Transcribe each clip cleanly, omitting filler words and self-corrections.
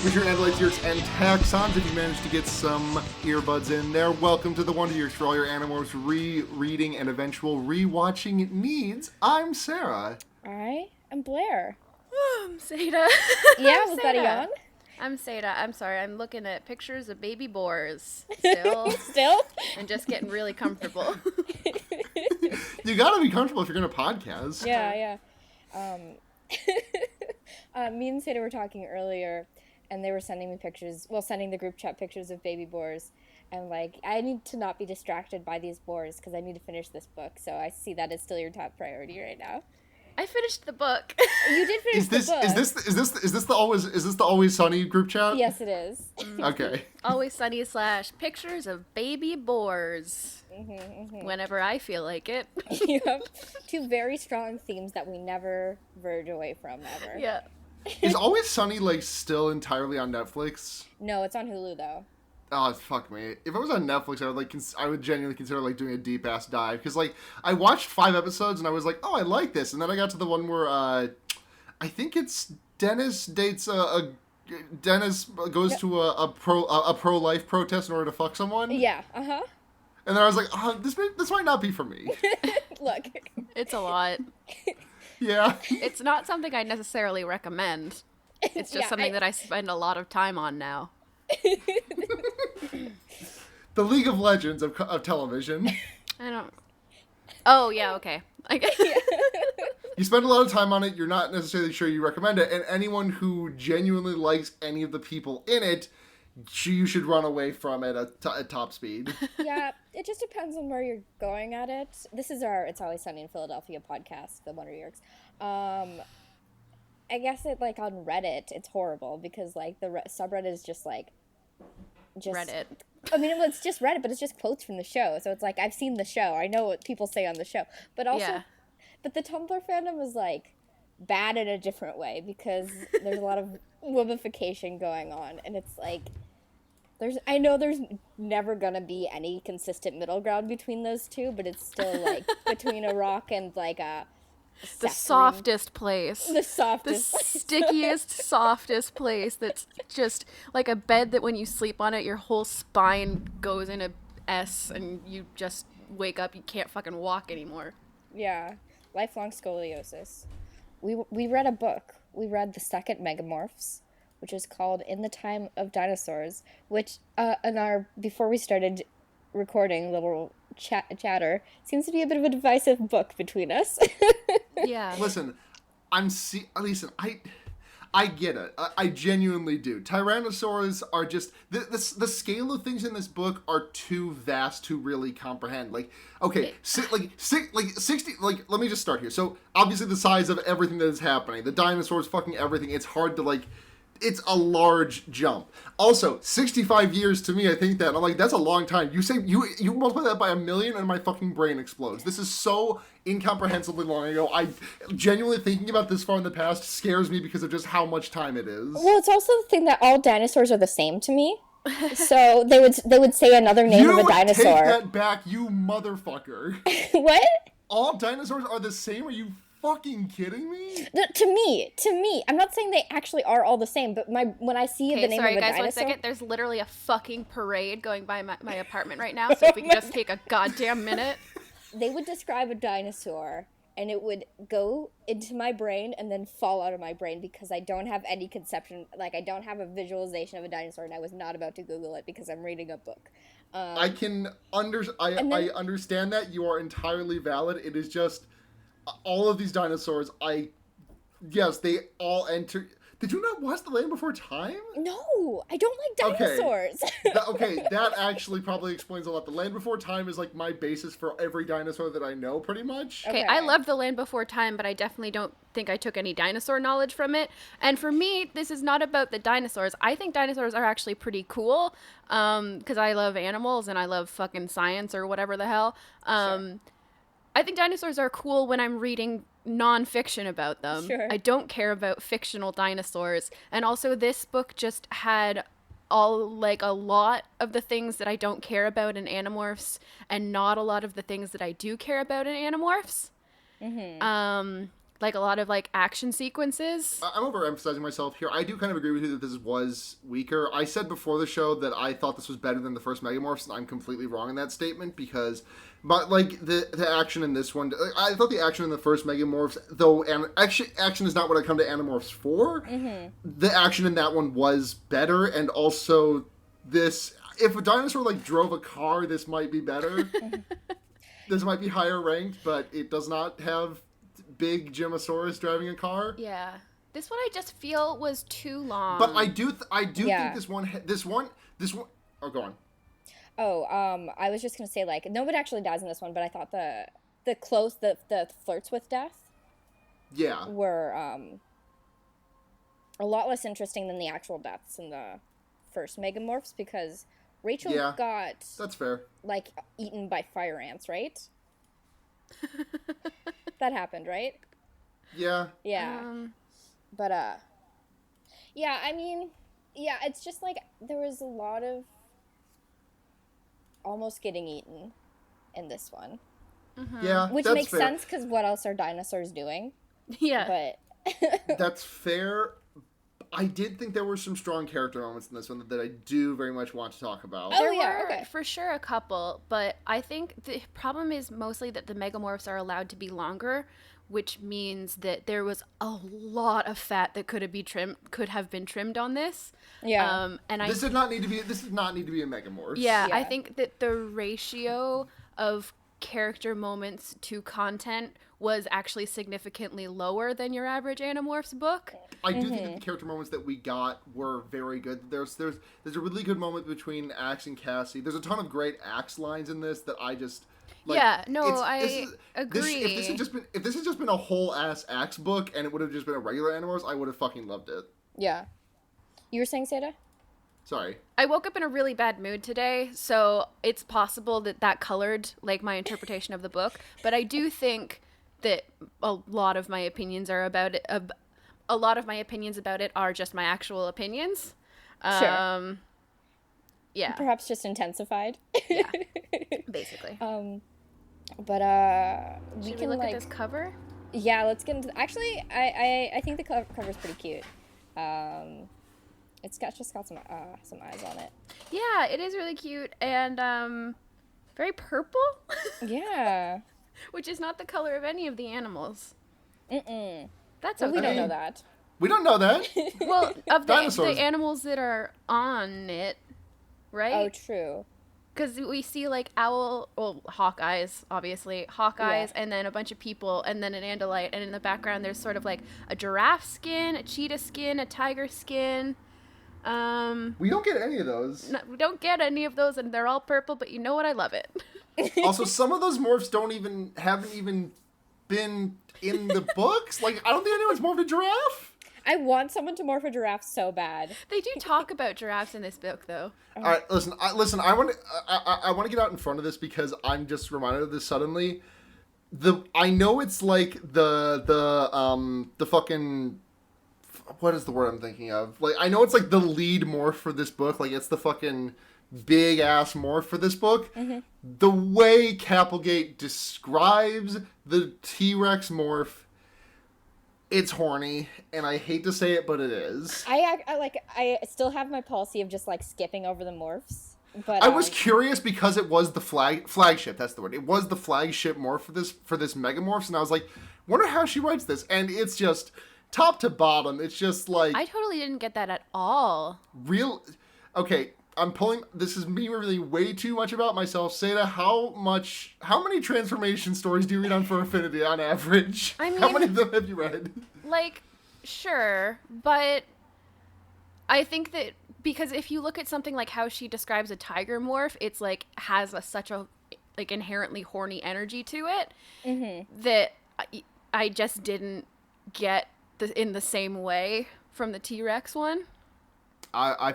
with your Andalites, ears, and taxons. If you managed to get some earbuds in there, welcome to the Wonder Years for all your Animorphs rereading and eventual rewatching needs. I'm Sarah. Alright, I'm Blair. I'm Seda. Yeah, was that a yawn? I'm Seda. I'm sorry. I'm looking at pictures of baby boars still. Still? And just getting really comfortable. You gotta be comfortable if you're gonna podcast. Yeah. Me and Seda were talking earlier, and they were sending me pictures, sending the group chat pictures of baby boars, and, I need to not be distracted by these boars, because I need to finish this book, so I see that as still your top priority right now. I finished the book. You did finish the book. Is this the Always Sunny group chat? Yes, it is. Okay. Always Sunny / pictures of baby boars. Whenever I feel like it. You have two very strong themes that we never verge away from, ever. Yeah. Is Always Sunny, still entirely on Netflix? No, it's on Hulu, though. Oh, fuck me. If it was on Netflix, I would genuinely consider, doing a deep-ass dive. Because, I watched 5 episodes, and I was like, oh, I like this. And then I got to the one where, I think it's Dennis dates Dennis goes to a pro-life protest in order to fuck someone. Yeah, uh-huh. And then I was like, oh, this might not be for me. Look. It's a lot. Yeah. It's not something I necessarily recommend. It's just something that I spend a lot of time on now. The League of Legends of television. I don't... Oh, yeah, okay. I guess. You spend a lot of time on it, you're not necessarily sure you recommend it, and anyone who genuinely likes any of the people in it, you should run away from it at top speed. Yeah, it just depends on where you're going at it. This is our It's Always Sunny in Philadelphia podcast, the Wonder Years. I guess it, on Reddit, it's horrible because, the subreddit is just Reddit. I mean, it's just Reddit, but it's just quotes from the show. So it's I've seen the show. I know what people say on the show. But also, yeah. But the Tumblr fandom is, bad in a different way because there's a lot of womification going on. And it's I know there's never gonna be any consistent middle ground between those two, but it's still, between a rock and, the softest place. The softest. The stickiest, softest place that's just like a bed that when you sleep on it, your whole spine goes in a S and you just wake up, you can't fucking walk anymore. Yeah. Lifelong scoliosis. We read a book. We read the second Megamorphs, which is called In the Time of Dinosaurs, which, before we started recording, little chatter, seems to be a bit of a divisive book between us. Yeah. Listen, I get it. I genuinely do. Tyrannosaurs are just the scale of things in this book are too vast to really comprehend. Let me just start here. So obviously the size of everything that is happening, the dinosaurs, fucking everything. It's hard to It's a large jump. Also, 65 years to me, I think that. I'm that's a long time. You say, you multiply that by 1,000,000 and my fucking brain explodes. This is so incomprehensibly long ago. I genuinely thinking about this far in the past scares me because of just how much time it is. Well, it's also the thing that all dinosaurs are the same to me. So they would say another name of a dinosaur. Take that back, you motherfucker. What? All dinosaurs are the same? Are you fucking kidding me? To me, I'm not saying they actually are all the same, but when I see the name of a dinosaur... Sorry, guys, 1 second. There's literally a fucking parade going by my apartment right now, so if we could just take a goddamn minute. They would describe a dinosaur, and it would go into my brain and then fall out of my brain because I don't have any conception, I don't have a visualization of a dinosaur, and I was not about to Google it because I'm reading a book. I understand that. You are entirely valid. It is just... all of these dinosaurs, yes, they all enter... Did you not watch The Land Before Time? No, I don't like dinosaurs. Okay, that actually probably explains a lot. The Land Before Time is my basis for every dinosaur that I know, pretty much. Okay, I loved The Land Before Time, but I definitely don't think I took any dinosaur knowledge from it. And for me, this is not about the dinosaurs. I think dinosaurs are actually pretty cool, because I love animals and I love fucking science or whatever the hell. Sure. I think dinosaurs are cool when I'm reading nonfiction about them. Sure. I don't care about fictional dinosaurs. And also this book just had a lot of the things that I don't care about in Animorphs and not a lot of the things that I do care about in Animorphs. Mm-hmm. like a lot of like action sequences. I'm overemphasizing myself here. I do kind of agree with you that this was weaker. I said before the show that I thought this was better than the first Megamorphs, and I'm completely wrong in that statement because, but like the action in this one, I thought the action in the first Megamorphs, though, and actually action is not what I come to Animorphs for. The action in that one was better, and also this. If a dinosaur like drove a car, this might be better. This might be higher ranked, but it does not have big Gymosaurus driving a car. Yeah. This one I just feel was too long. But I do think this one. Oh, go on. Oh, I was just gonna say, like, nobody actually dies in this one, but I thought the flirts with death. Yeah. Were a lot less interesting than the actual deaths in the first Megamorphs because Rachel got that's fair. Like eaten by fire ants, right? That happened, right? Yeah. Yeah. But yeah, I mean, yeah, it's just like there was a lot of almost getting eaten in this one. Yeah, which makes sense because what else are dinosaurs doing? Yeah. But that's fair. I did think there were some strong character moments in this one that I do very much want to talk about. Oh, there yeah, were okay. for sure a couple, but I think the problem is mostly that the Megamorphs are allowed to be longer, which means that there was a lot of fat that could have been trimmed on this. Yeah. This did not need to be a Megamorph. Yeah, I think that the ratio of character moments to content was actually significantly lower than your average Animorphs book. I do think that the character moments that we got were very good. There's a really good moment between Axe and Cassie. There's a ton of great Axe lines in this that I just like. Yeah, no, I agree. If this had just been a whole ass Axe book and it would have just been a regular Animorphs, I would have fucking loved it. Yeah. You were saying, Seda? Sorry. I woke up in a really bad mood today, so it's possible that colored like my interpretation of the book. But I do think that a lot of my opinions about it are just my actual opinions. Sure. Yeah. Perhaps just intensified. Yeah. Basically. But we Should can we look like at this cover? Yeah, let's get into. Actually, I think the cover's pretty cute. It's got some eyes on it. Yeah, it is really cute and very purple. Yeah. Which is not the color of any of the animals. That's Well, okay. we don't know that. We don't know that. Well, of the Dinosaurs. animals that are on it, right? Oh, true. Because we see like Hawkeyes, obviously. Hawkeyes, and then a bunch of people, and then an Andalite. And in the background, there's sort of like a giraffe skin, a cheetah skin, a tiger skin. We don't get any of those. No, we don't get any of those, and they're all purple, but you know what? I love it. Also, some of those morphs haven't even been in the books. Like, I don't think anyone's morphed a giraffe. I want someone to morph a giraffe so bad. They do talk about giraffes in this book, though. All right, listen. I want to get out in front of this because I'm just reminded of this suddenly. I know it's like the fucking. What is the word I'm thinking of? Like, I know it's like the lead morph for this book. Like, it's the fucking big ass morph for this book. The way Kapplegate describes the T-Rex morph, it's horny, and I hate to say it, but it is. I still have my policy of just like skipping over the morphs. But I was curious because it was the flagship. That's the word. It was the flagship morph for this Megamorphs, and I was like, wonder how she writes this. And it's just top to bottom. It's just like I totally didn't get that at all. real. Okay, this is me revealing way too much about myself. Seda, how many transformation stories do you read on For Affinity on average? I How mean- many of them have you read? Like, sure, but I think that because if you look at something like how she describes a tiger morph, it's like has such a like inherently horny energy to it that I just didn't get in the same way from the T-Rex one. I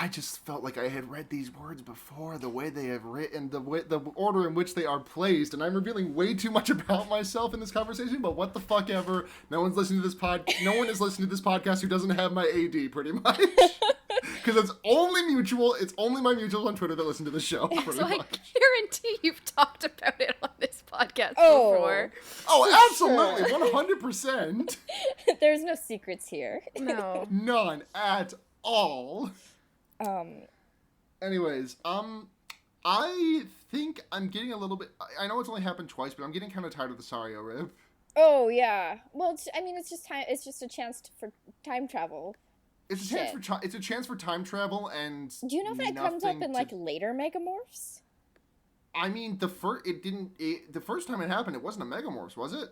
just felt like I had read these words before, the way they have written, the order in which they are placed, and I'm revealing way too much about myself in this conversation, but what the fuck ever. No one is listening to this podcast who doesn't have my AD, pretty much. Because it's only my mutuals on Twitter that listen to the show, pretty So I much. guarantee you've talked about it on this podcast Oh. before. Oh, absolutely, 100%. There's no secrets here. No. None at all. Um, Anyways, I think I'm getting a little bit. I know it's only happened twice, but I'm getting kind of tired of the Sario rip. oh yeah. Well, it's just time. It's just a chance for time travel. It's a chance for time travel, and Do you know if that comes up in to- like later Megamorphs? I mean, the first time it happened, it wasn't a Megamorphs, was it?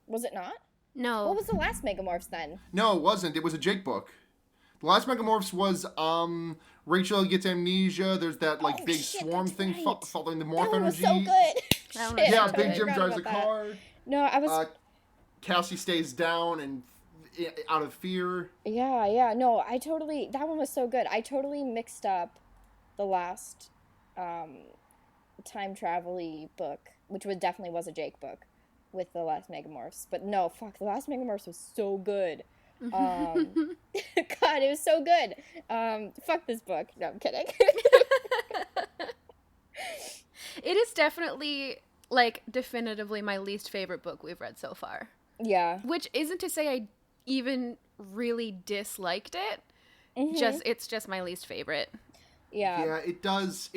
Was it not? No. What was the last Megamorphs then? No, it wasn't. It was a Jake book. The last Megamorphs was Rachel gets amnesia. There's that like Oh, big shit, swarm that's thing right. following the That morph one was energy. so good. That one Shit, was Yeah, I so Big totally Jim forgot drives a about that. car. No, I was. Cassie stays down and out of fear. Yeah. No, that one was so good. I totally mixed up the last time travel-y book, which definitely was a Jake book, with the last Megamorphs. But no, fuck, the last Megamorphs was so good. God, it was so good. Fuck this book. No, I'm kidding. It is definitely, like, definitively my least favorite book we've read so far. Yeah. Which isn't to say I even really disliked it. It's just my least favorite. Yeah. Yeah, it does.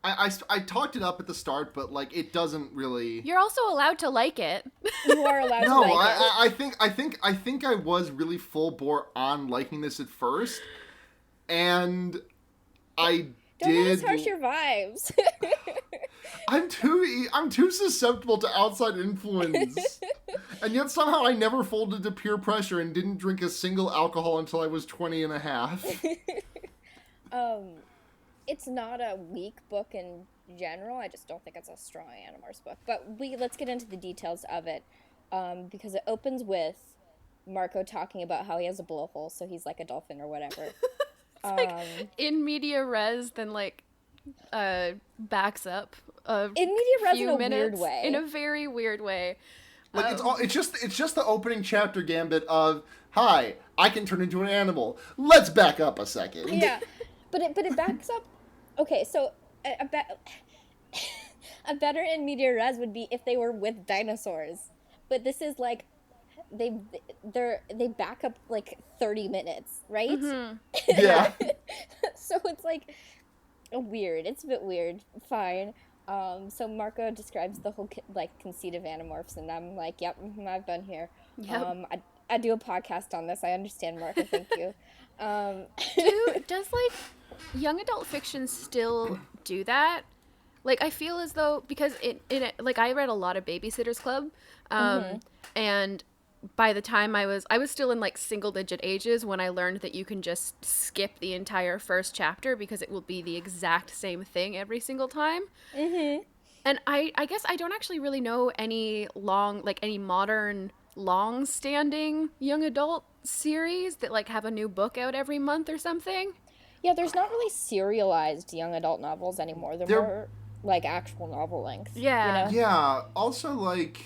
I talked it up at the start, but like it doesn't really. You're also allowed to like it. You are allowed No, to like it. I think I was really full bore on liking this at first, and I Don't let us did. harsh your vibes. I'm too susceptible to outside influence, and yet somehow I never folded to peer pressure and didn't drink a single alcohol until I was 20 and a half. It's not a weak book in general. I just don't think it's a strong Animorphs book. But let's get into the details of it, because it opens with Marco talking about how he has a blowhole, so he's like a dolphin or whatever. Like in media res, then like backs up In media res few in a minutes weird way. in a very weird way. Like it's just the opening chapter gambit of, hi, I can turn into an animal. Let's back up a second. Yeah, but it backs up. Okay, so a better in media res would be if they were with dinosaurs, but this is like they back up like 30 minutes, right? Mm-hmm. Yeah. So it's like weird. It's a bit weird. Fine. So Marco describes the whole conceit of Animorphs, and I'm like, yep, I've been here. Yep. I do a podcast on this. I understand, Marco. Thank you. Does like young adult fiction still do that? Like I feel as though, because it like I read a lot of Babysitter's Club, and by the time I was still in like single digit ages when I learned that you can just skip the entire first chapter because it will be the exact same thing every single time. And I guess I don't actually really know any modern long-standing young adult series that like have a new book out every month or something. Yeah, there's not really serialized young adult novels anymore. They're more like actual novel length. Yeah. You know? Yeah. Also, like,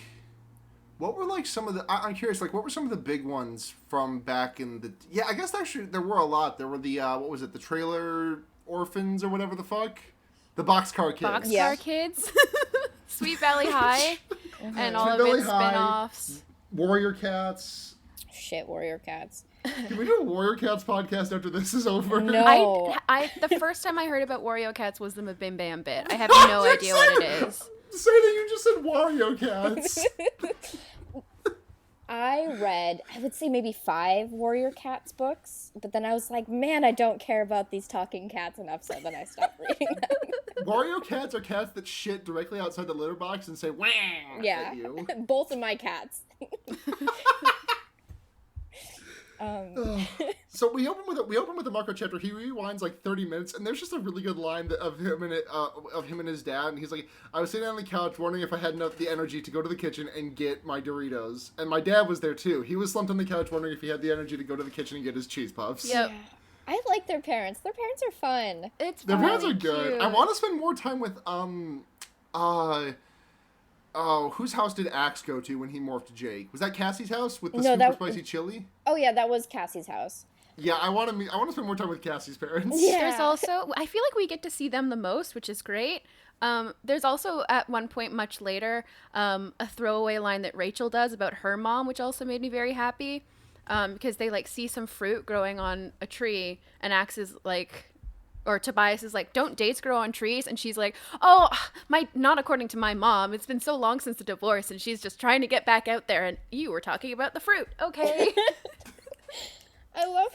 what were like some of the? I'm curious. Like, what were some of the big ones from back in the? Yeah, I guess actually there were a lot. There were the what was it? The Trailer Orphans or whatever the fuck. The Boxcar Kids. Boxcar Kids, Sweet Valley High, and all Sweet of Valley its High. spin-offs. Wariocats. Shit, Wariocats. Can we do a Wariocats podcast after this is over? No. I the first time I heard about Wariocats was the Mabim Bam bit. I have no idea what it is. Say that you just said Wariocats. I read, I would say maybe 5 Wariocats books, but then I was like, man, I don't care about these talking cats enough, so then I stopped reading them. Wariocats are cats that shit directly outside the litter box and say "wah" Yeah, at you. both of my cats. So we open with the Marco chapter. He rewinds like 30 minutes, and there's just a really good line of him and his dad. And he's like, "I was sitting on the couch wondering if I had enough the energy to go to the kitchen and get my Doritos." And my dad was there too. He was slumped on the couch wondering if he had the energy to go to the kitchen and get his cheese puffs. Yep. Yeah. I like their parents. Their parents are fun. It's Their parents are really good. cute. I want to spend more time with whose house did Axe go to when he morphed Jake? Was that Cassie's house with the No, super that- spicy chili? Oh yeah, that was Cassie's house. Yeah, I want to spend more time with Cassie's parents. Yeah. There's also, I feel like we get to see them the most, which is great. There's also at one point much later a throwaway line that Rachel does about her mom, which also made me very happy, because they like see some fruit growing on a tree, and Axe is like, or Tobias is like, don't dates grow on trees? And she's like, oh, not according to my mom. It's been so long since the divorce, and she's just trying to get back out there. And you were talking about the fruit, okay? I love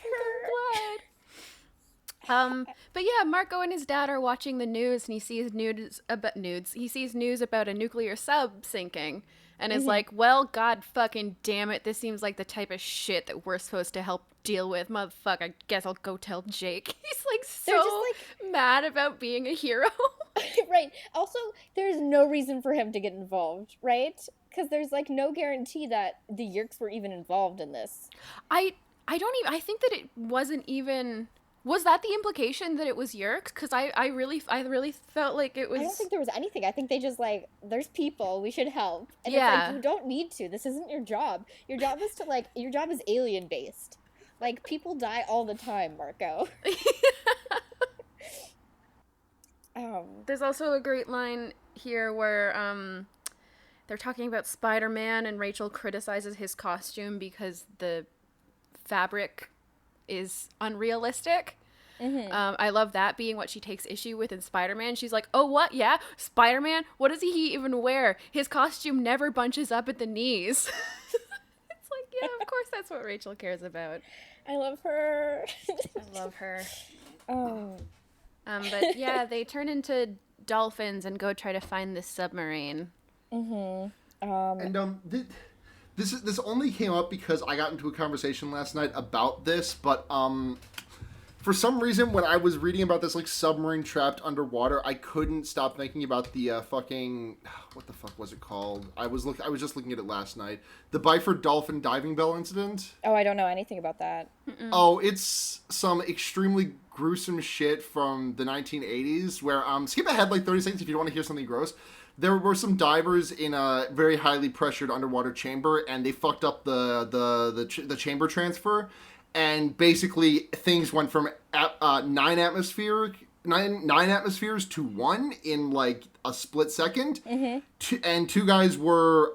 her. But yeah, Marco and his dad are watching the news, and he sees news about a nuclear sub sinking, and is like, well, god fucking damn it, this seems like the type of shit that we're supposed to help deal with. Motherfucker, I guess I'll go tell Jake. He's like so mad about being a hero. Right. Also, there's no reason for him to get involved, right? Because there's like no guarantee that the Yeerks were even involved in this. I think that it wasn't even. Was that the implication, that it was Yeerks? Because I really felt like it was. I don't think there was anything. I think they just like, there's people, we should help. And Yeah. it's like, you don't need to. This isn't your job. Your job is to like, your job is alien based. Like, people die all the time, Marco. There's also a great line here where they're talking about Spider-Man, and Rachel criticizes his costume because the fabric is unrealistic. I love that being what she takes issue with in Spider-Man. She's like, oh, what? Yeah? Spider-Man? What does he even wear? His costume never bunches up at the knees. It's like, yeah, of course that's what Rachel cares about. I love her. I love her. Oh. But yeah, they turn into dolphins and go try to find this submarine. And this only came up because I got into a conversation last night about this, but for some reason when I was reading about this like submarine trapped underwater, I couldn't stop thinking about the fucking, what the fuck was it called? I was just looking at it last night. The Byford Dolphin Diving Bell Incident. Oh, I don't know anything about that. Oh, it's some extremely gruesome shit from the 1980s where skip ahead like 30 seconds if you don't want to hear something gross. There were some divers in a very highly pressured underwater chamber, and they fucked up the chamber transfer, and basically things went from 9 atmospheres to 1 in like a split second. And 2 guys were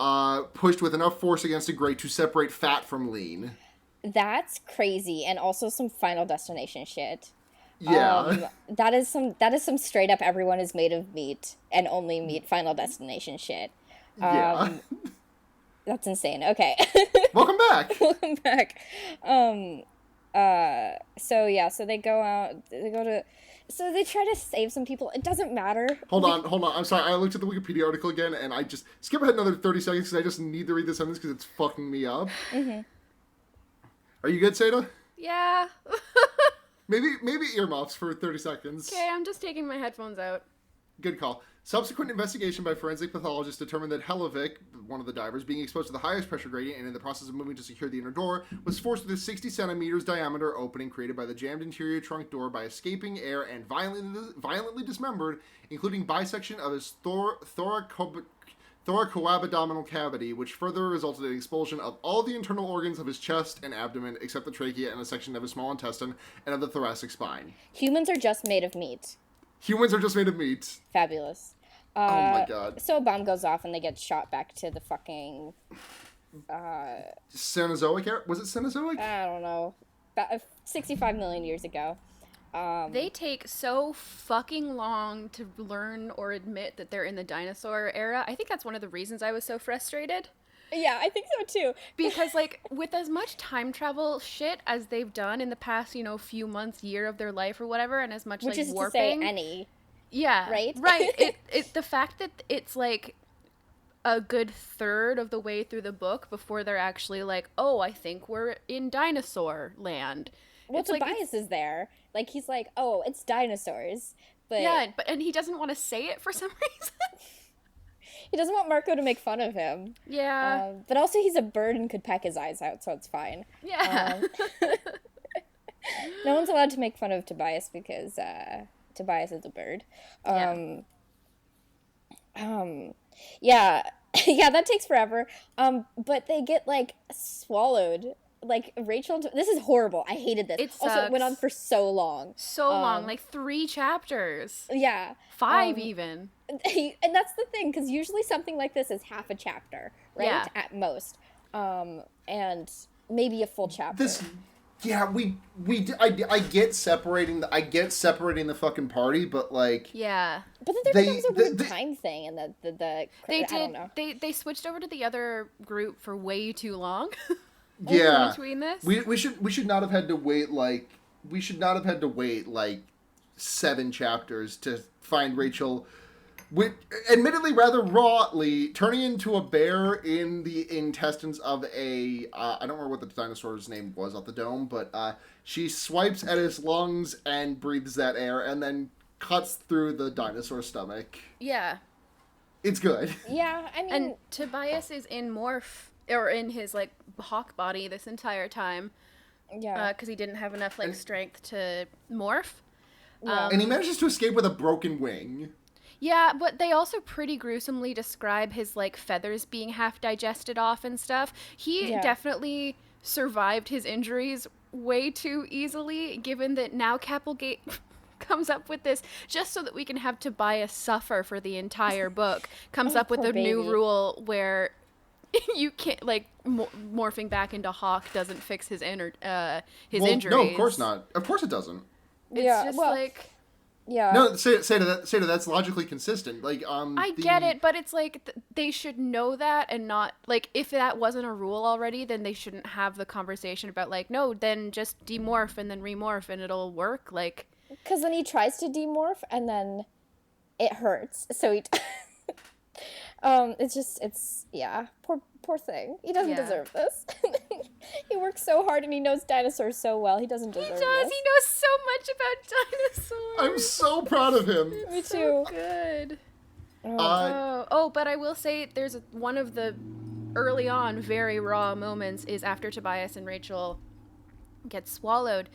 pushed with enough force against a grate to separate fat from lean. That's crazy, and also some Final Destination shit. Yeah. That is some straight up everyone is made of meat and only meat Final Destination shit. Yeah. That's insane. Okay. Welcome back. Welcome back. So they go out, so they try to save some people. It doesn't matter. Hold on. I'm sorry. I looked at the Wikipedia article again, and I just skip ahead another 30 seconds because I just need to read this sentence because it's fucking me up. Are you good, Seda? Yeah. Maybe earmuffs for 30 seconds. Okay, I'm just taking my headphones out. Good call. Subsequent investigation by forensic pathologists determined that Hellevik, one of the divers, being exposed to the highest pressure gradient and in the process of moving to secure the inner door, was forced with a 60 centimeters diameter opening created by the jammed interior trunk door by escaping air and violently dismembered, including bisection of his thoracoabdominal cavity, which further resulted in expulsion of all the internal organs of his chest and abdomen, except the trachea and a section of his small intestine and of the thoracic spine. Humans are just made of meat. Humans are just made of meat. Fabulous. Oh my god. So a bomb goes off and they get shot back to the fucking... Cenozoic era? Was it Cenozoic? I don't know. About 65 million years ago. They take so fucking long to learn or admit that they're in the dinosaur era. I think that's one of the reasons I was so frustrated. Yeah, I think so too. Because, like, with as much time travel shit as they've done in the past, few months, year of their life or whatever, and as much, Which like, is warping. to say any. Yeah. Right? Right. The fact that it's, like, a good third of the way through the book before they're actually like, oh, I think we're in dinosaur land. Well, It's Tobias is there. Like, he's like, oh, it's dinosaurs. But yeah, and he doesn't want to say it for some reason. he doesn't want Marco to make fun of him. Yeah. But also he's a bird and could peck his eyes out, so it's fine. Yeah. No one's allowed to make fun of Tobias because Tobias is a bird. Yeah, that takes forever. But they get, like, swallowed like Rachel. This is horrible. I hated this. It Also, it went on sucks. for so long. So long, like 3 chapters. Yeah. 5 even. And that's the thing, because usually something like this is half a chapter, right? Yeah. At most. And maybe a full chapter. I get separating the fucking party, but like Yeah. But then there becomes a weird time thing, and They I did. don't know. They switched over to the other group for way too long. yeah, Between this, we should not have had to wait like 7 chapters to find Rachel, with admittedly rather rawly turning into a bear in the intestines of a I don't remember what the dinosaur's name was off the dome, but she swipes at his lungs and breathes that air and then cuts through the dinosaur stomach. yeah. It's good. Yeah, I mean... And Tobias is in morph, or in his like hawk body this entire time. Yeah. Because he didn't have enough like strength to morph. Yeah. And he manages to escape with a broken wing. Yeah, but they also pretty gruesomely describe his like feathers being half digested off and stuff. He definitely survived his injuries way too easily, given that now Kapplegate comes up with this just so that we can have Tobias suffer for the entire book. Comes up with poor a new baby. rule where you can't like morphing back into Hawk doesn't fix his injuries. No, of course not. Of course it doesn't. It's Yeah, just well, like Yeah. No, say to that. That's logically consistent. Like, I get it, but it's like they should know that and not like if that wasn't a rule already, then they shouldn't have the conversation about like no, then just demorph and then remorph and it'll work. Like Because then he tries to demorph and then it hurts. So he... poor thing. He doesn't Yeah. deserve this. He works so hard and he knows dinosaurs so well. He doesn't deserve this. he knows so much about dinosaurs. I'm so proud of him. Me too. Good. Uh, But I will say there's one of the early on very raw moments is after Tobias and Rachel get swallowed.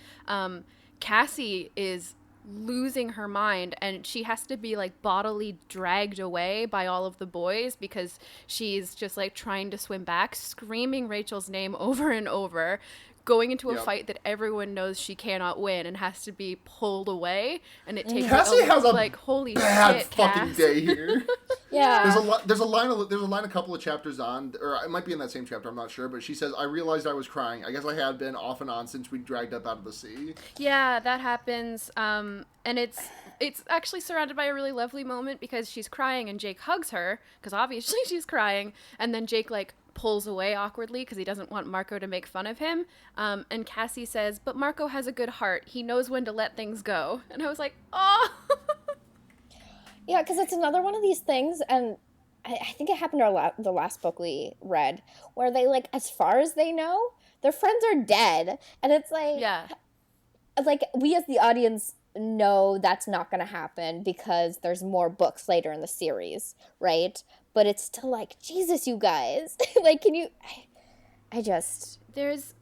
Cassie is losing her mind and she has to be like bodily dragged away by all of the boys because she's just like trying to swim back, screaming Rachel's name over and over, going into a fight that everyone knows she cannot win and has to be pulled away, and it takes Cassie has a like holy bad shit, fucking Cass. day here. Yeah. There's a line a couple of chapters on, or it might be in that same chapter, I'm not sure, but she says, I realized I was crying. I guess I had been off and on since we dragged up out of the sea. Yeah, that happens. And it's actually surrounded by a really lovely moment because she's crying and Jake hugs her because obviously she's crying, and then Jake like pulls away awkwardly because he doesn't want Marco to make fun of him. And Cassie says, but Marco has a good heart. He knows when to let things go. And I was like, oh. Yeah, because it's another one of these things, and I think it happened to the last book we read, where they, like, as far as they know, their friends are dead. And it's like, Yeah. like, we as the audience know that's not going to happen because there's more books later in the series, right? But it's still like, Jesus, you guys. Like, can you... I just... There's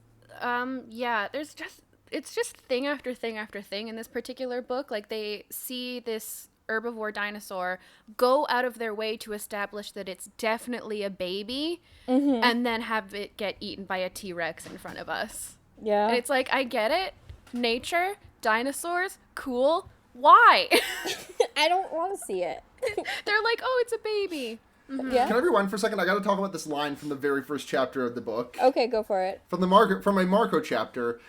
it's just thing after thing after thing in this particular book. Like, they see this herbivore dinosaur go out of their way to establish that it's definitely a baby, and then have it get eaten by a T-Rex in front of us. Yeah. And it's like, I get it. Nature, dinosaurs, cool. Why? I don't want to see it. They're like, oh, it's a baby. Yeah? Can I rewind for a second? I gotta talk about this line from the very first chapter of the book. Okay, go for it. From a Marco chapter.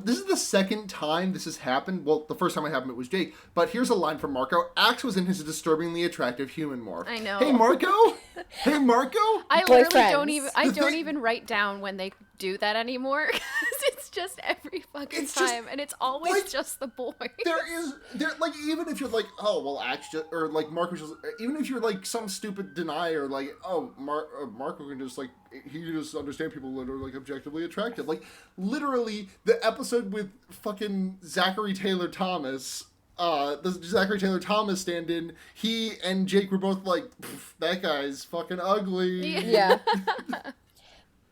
This is the second time this has happened. Well, the first time it happened, it was Jake. But here's a line from Marco. Axe was in his disturbingly attractive human morph. I know. Hey, Marco? Hey, Marco? I literally Boyfriends. don't even write down when they do that anymore. 'Cause it's just every fucking It's just, time, and it's always like, just the boy. Like, even if you're like, oh, well, Axe just, or like Marco just, even if you're like some stupid denier, like, oh, Marco can just like, he can just understand people that are like objectively attractive. Like, literally, the episode with fucking Zachary Taylor Thomas, the Zachary Taylor Thomas stand-in, he and Jake were both like, that guy's fucking ugly. Yeah.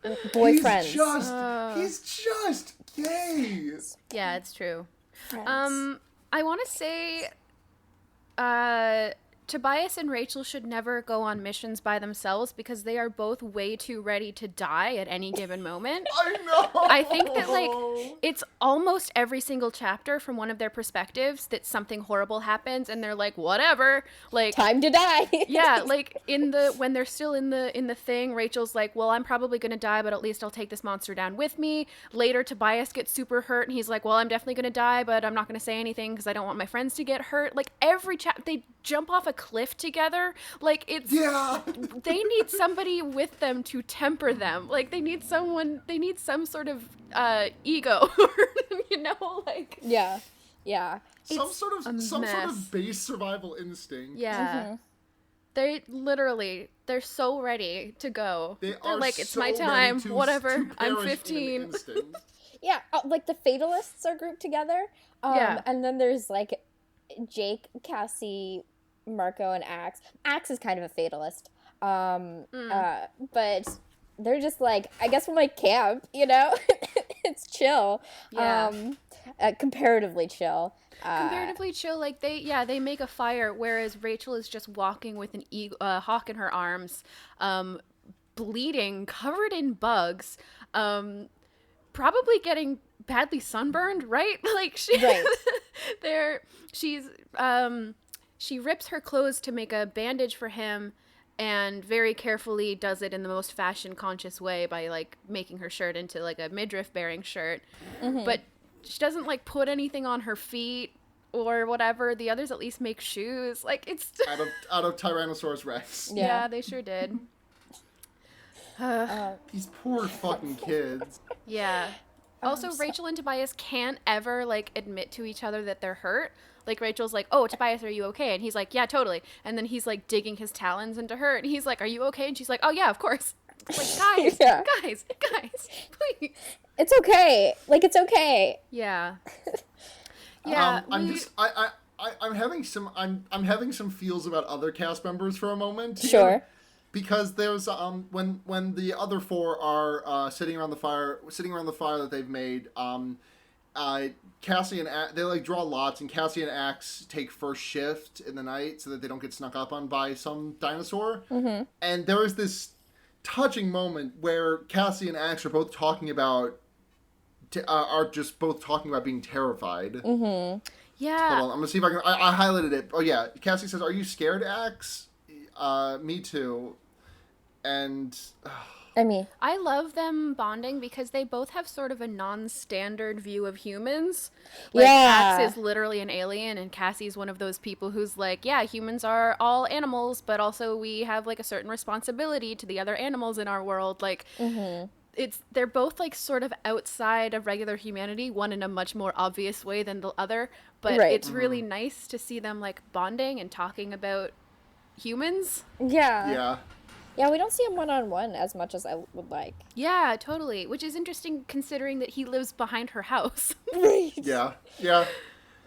Boyfriends. He's just gay. Yeah, it's true. Friends. I want to say, Tobias and Rachel should never go on missions by themselves because they are both way too ready to die at any given moment. I know. I think that, like, it's almost every single chapter from one of their perspectives that something horrible happens and they're like, whatever, like, Time to die. yeah, like when they're still in the thing, Rachel's like, well, I'm probably gonna die, but at least I'll take this monster down with me. Later, Tobias gets super hurt and he's like, well, I'm definitely gonna die, but I'm not gonna say anything because I don't want my friends to get hurt. Like, every they jump off a cliff together. Like, it's they need somebody with them to temper them. Like, they need some sort of ego, you know, like, yeah. some sort of base survival instinct. Yeah. They're so ready to go. They're like, it's so my time, ready whatever, to I'm perish in an 15. instant. Yeah, like the Fatalists are grouped together. Yeah. And then there's like Jake, Cassie, Marco, and Axe. Axe is kind of a fatalist. But they're just like, I guess we'll make camp, you know? It's chill. Yeah. Comparatively chill. Comparatively chill, like they make a fire, whereas Rachel is just walking with an hawk in her arms, bleeding, covered in bugs, probably getting badly sunburned, right? Like she rips her clothes to make a bandage for him, and very carefully does it in the most fashion conscious way by like making her shirt into like a midriff bearing shirt, but she doesn't like put anything on her feet or whatever. The others at least make shoes. Like, it's out of Tyrannosaurus Rex. yeah, they sure did. These poor fucking kids. Yeah. Also, Rachel and Tobias can't ever like admit to each other that they're hurt. Like, Rachel's like, oh, Tobias, are you okay? And he's like, yeah, totally. And then he's like digging his talons into her, and he's like, are you okay? And she's like, oh yeah, of course. It's like, guys, please. It's okay. Like, it's okay. Yeah. Yeah. I'm having some feels about other cast members for a moment here. Sure. Because there's when the other four are sitting around the fire that they've made, Cassie and they like draw lots, and Cassie and Axe take first shift in the night so that they don't get snuck up on by some dinosaur. Mm-hmm. And there is this touching moment where Cassie and Axe are both talking about being terrified. Mm-hmm. Yeah. Hold on, I'm gonna see if I can. I highlighted it. Oh yeah, Cassie says, "Are you scared, Axe?" Me too. And I love them bonding because they both have sort of a non-standard view of humans. Like, Axe is literally an alien, and Cassie's one of those people who's like, yeah, humans are all animals, but also we have like a certain responsibility to the other animals in our world. Like, they're both like sort of outside of regular humanity, one in a much more obvious way than the other. But it's really nice to see them like bonding and talking about humans. Yeah, we don't see him one-on-one as much as I would like. Yeah, totally. Which is interesting considering that he lives behind her house. Right. Yeah.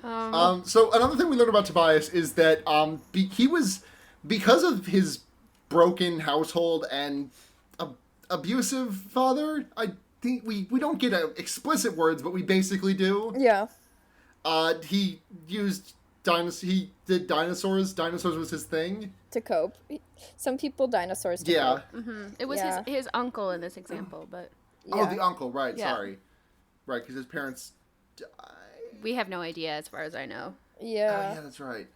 So another thing we learned about Tobias is that he was, because of his broken household and abusive father, I think we don't get explicit words, but we basically do. Yeah. He used he did dinosaurs. Dinosaurs was his thing. To cope. Some people dinosaurs to cope. It was his uncle in this example, but... Yeah. Oh, the uncle, right, sorry. Right, because his parents died. We have no idea as far as I know. Yeah. Yeah, that's right.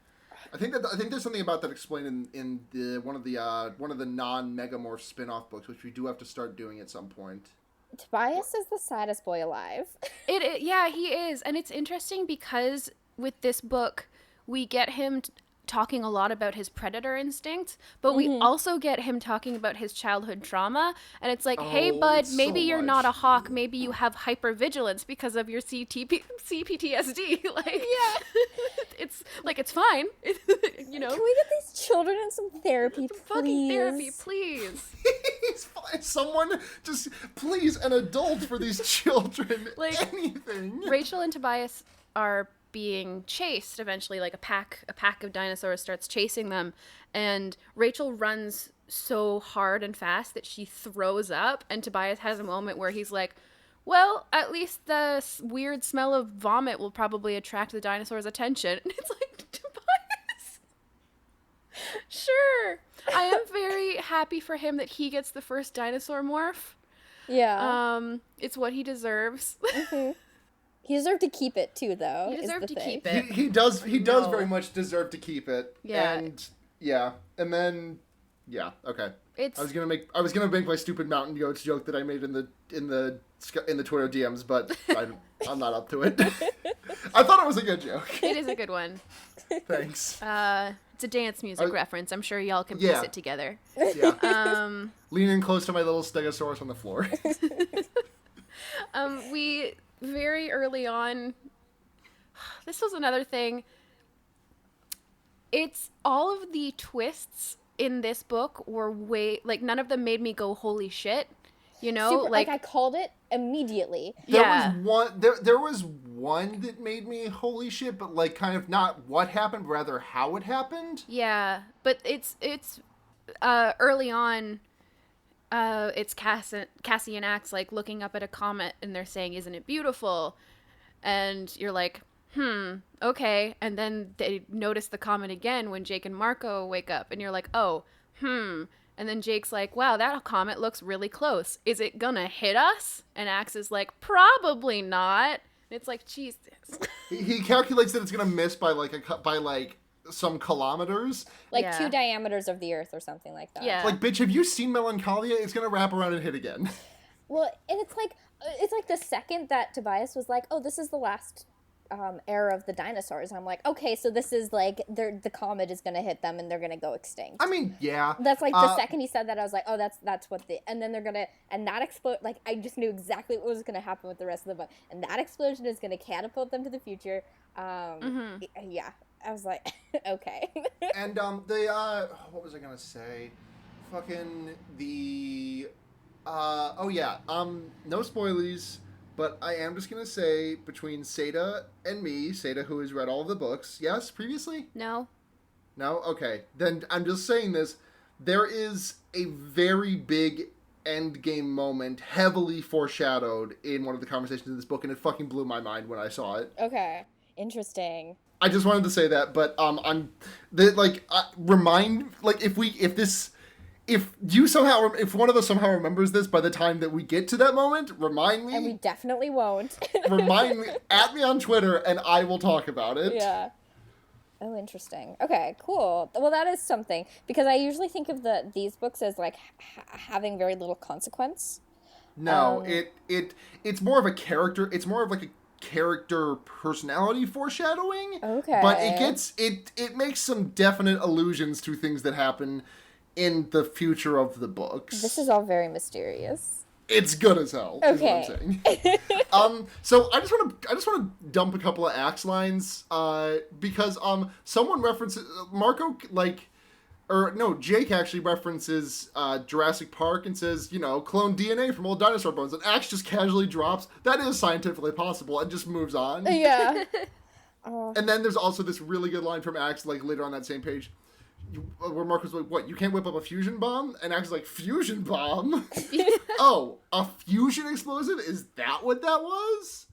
I think there's something about that explained in the one of the non-Megamorph spin-off books, which we do have to start doing at some point. Tobias is the saddest boy alive. Yeah, he is. And it's interesting because with this book, we get him talking a lot about his predator instinct, but we also get him talking about his childhood trauma. And it's like, hey, bud, maybe you're not a hawk. Maybe you have hypervigilance because of your CPTSD. Like, it's like, it's fine. You know? Can we get these children in some therapy, please? Fucking therapy, please. It's fine. Someone just, please, an adult for these children. Like, anything. Rachel and Tobias are being chased eventually. Like, a pack of dinosaurs starts chasing them, and Rachel runs so hard and fast that she throws up, and Tobias has a moment where he's like, well, at least the weird smell of vomit will probably attract the dinosaurs' attention. And it's like, Tobias, Sure. I am very happy for him that he gets the first dinosaur morph. Yeah. It's what he deserves. He deserved to keep it too, though. He deserved to keep He, it. he does No. very much deserve to keep it. Yeah. And then okay. It's I was gonna make my stupid mountain goats joke that I made in the Twitter DMs, but I'm not up to it. I thought it was a good joke. it is a good one. Thanks. It's a dance music reference. I'm sure y'all can piece Yeah. it together. Yeah. Leaning close to my little stegosaurus on the floor. We very early on, this was another thing. It's all of the twists in this book were none of them made me go, holy shit. You know, Super, like I called it immediately. Yeah. There was one that made me holy shit, but like kind of not what happened, but rather how it happened. Yeah, but it's early on. It's Cassie and Axe like looking up at a comet, and they're saying, "Isn't it beautiful?" And you're like, okay. And then they notice the comet again when Jake and Marco wake up, and you're like, oh, And then Jake's like, wow, that comet looks really close. Is it gonna hit us? And Axe is like, probably not. And it's like, Jesus. He calculates that it's gonna miss by some kilometers. Like Yeah. 2 diameters of the Earth or something like that. Yeah. Like, bitch, have you seen Melancholia? It's gonna wrap around and hit again. Well, and it's like the second that Tobias was like, oh, this is the last era of the dinosaurs. I'm like, okay, so this is like the comet is gonna hit them and they're gonna go extinct. I mean, yeah. That's like the second he said that, I was like, oh, that's what and then they're gonna, and that explode, like, I just knew exactly what was gonna happen with the rest of the book, and that explosion is gonna catapult them to the future. Yeah, I was like, okay. And what was I gonna say? Fucking the, no spoilies. But I am just going to say, between Seda and me, Seda who has read all of the books, yes, previously? No. No? Okay. Then I'm just saying this. There is a very big endgame moment, heavily foreshadowed in one of the conversations in this book, and it fucking blew my mind when I saw it. Okay, interesting. I just wanted to say that, but if one of us somehow remembers this by the time that we get to that moment, remind me. And we definitely won't. Remind me, at me on Twitter, and I will talk about it. Yeah. Oh, interesting. Okay, cool. Well, that is something, because I usually think of these books as like having very little consequence. No, it's more of a character. It's more of like a character personality foreshadowing. Okay. But it makes some definite allusions to things that happen in the future of the books. This is all very mysterious. It's good as hell. Okay. Is what I'm saying. So I just want to dump a couple of Axe lines because someone references Jake actually references Jurassic Park and says, clone DNA from old dinosaur bones, and Axe just casually drops, that is scientifically possible, and just moves on. Yeah. And then there's also this really good line from Axe like later on that same page, where Marco's like, what, you can't whip up a fusion bomb? And Axe's like, fusion bomb? Oh, a fusion explosive? Is that what that was?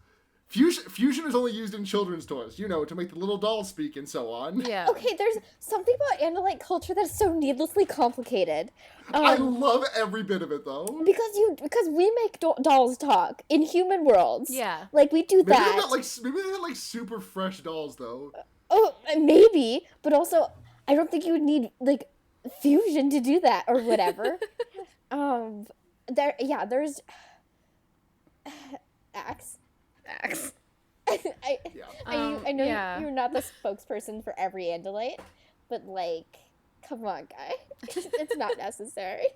Fusion is only used in children's toys, to make the little dolls speak and so on. Yeah. Okay, there's something about Andalite culture that is so needlessly complicated. I love every bit of it, though. Because we make dolls talk in human worlds. Yeah. Like, we do that. Maybe they got super fresh dolls, though. Oh, maybe, but also, I don't think you would need, like, fusion to do that, or whatever. There's... Axe. I know you're not the spokesperson for every Andalite, but, like, come on, guy. It's not necessary.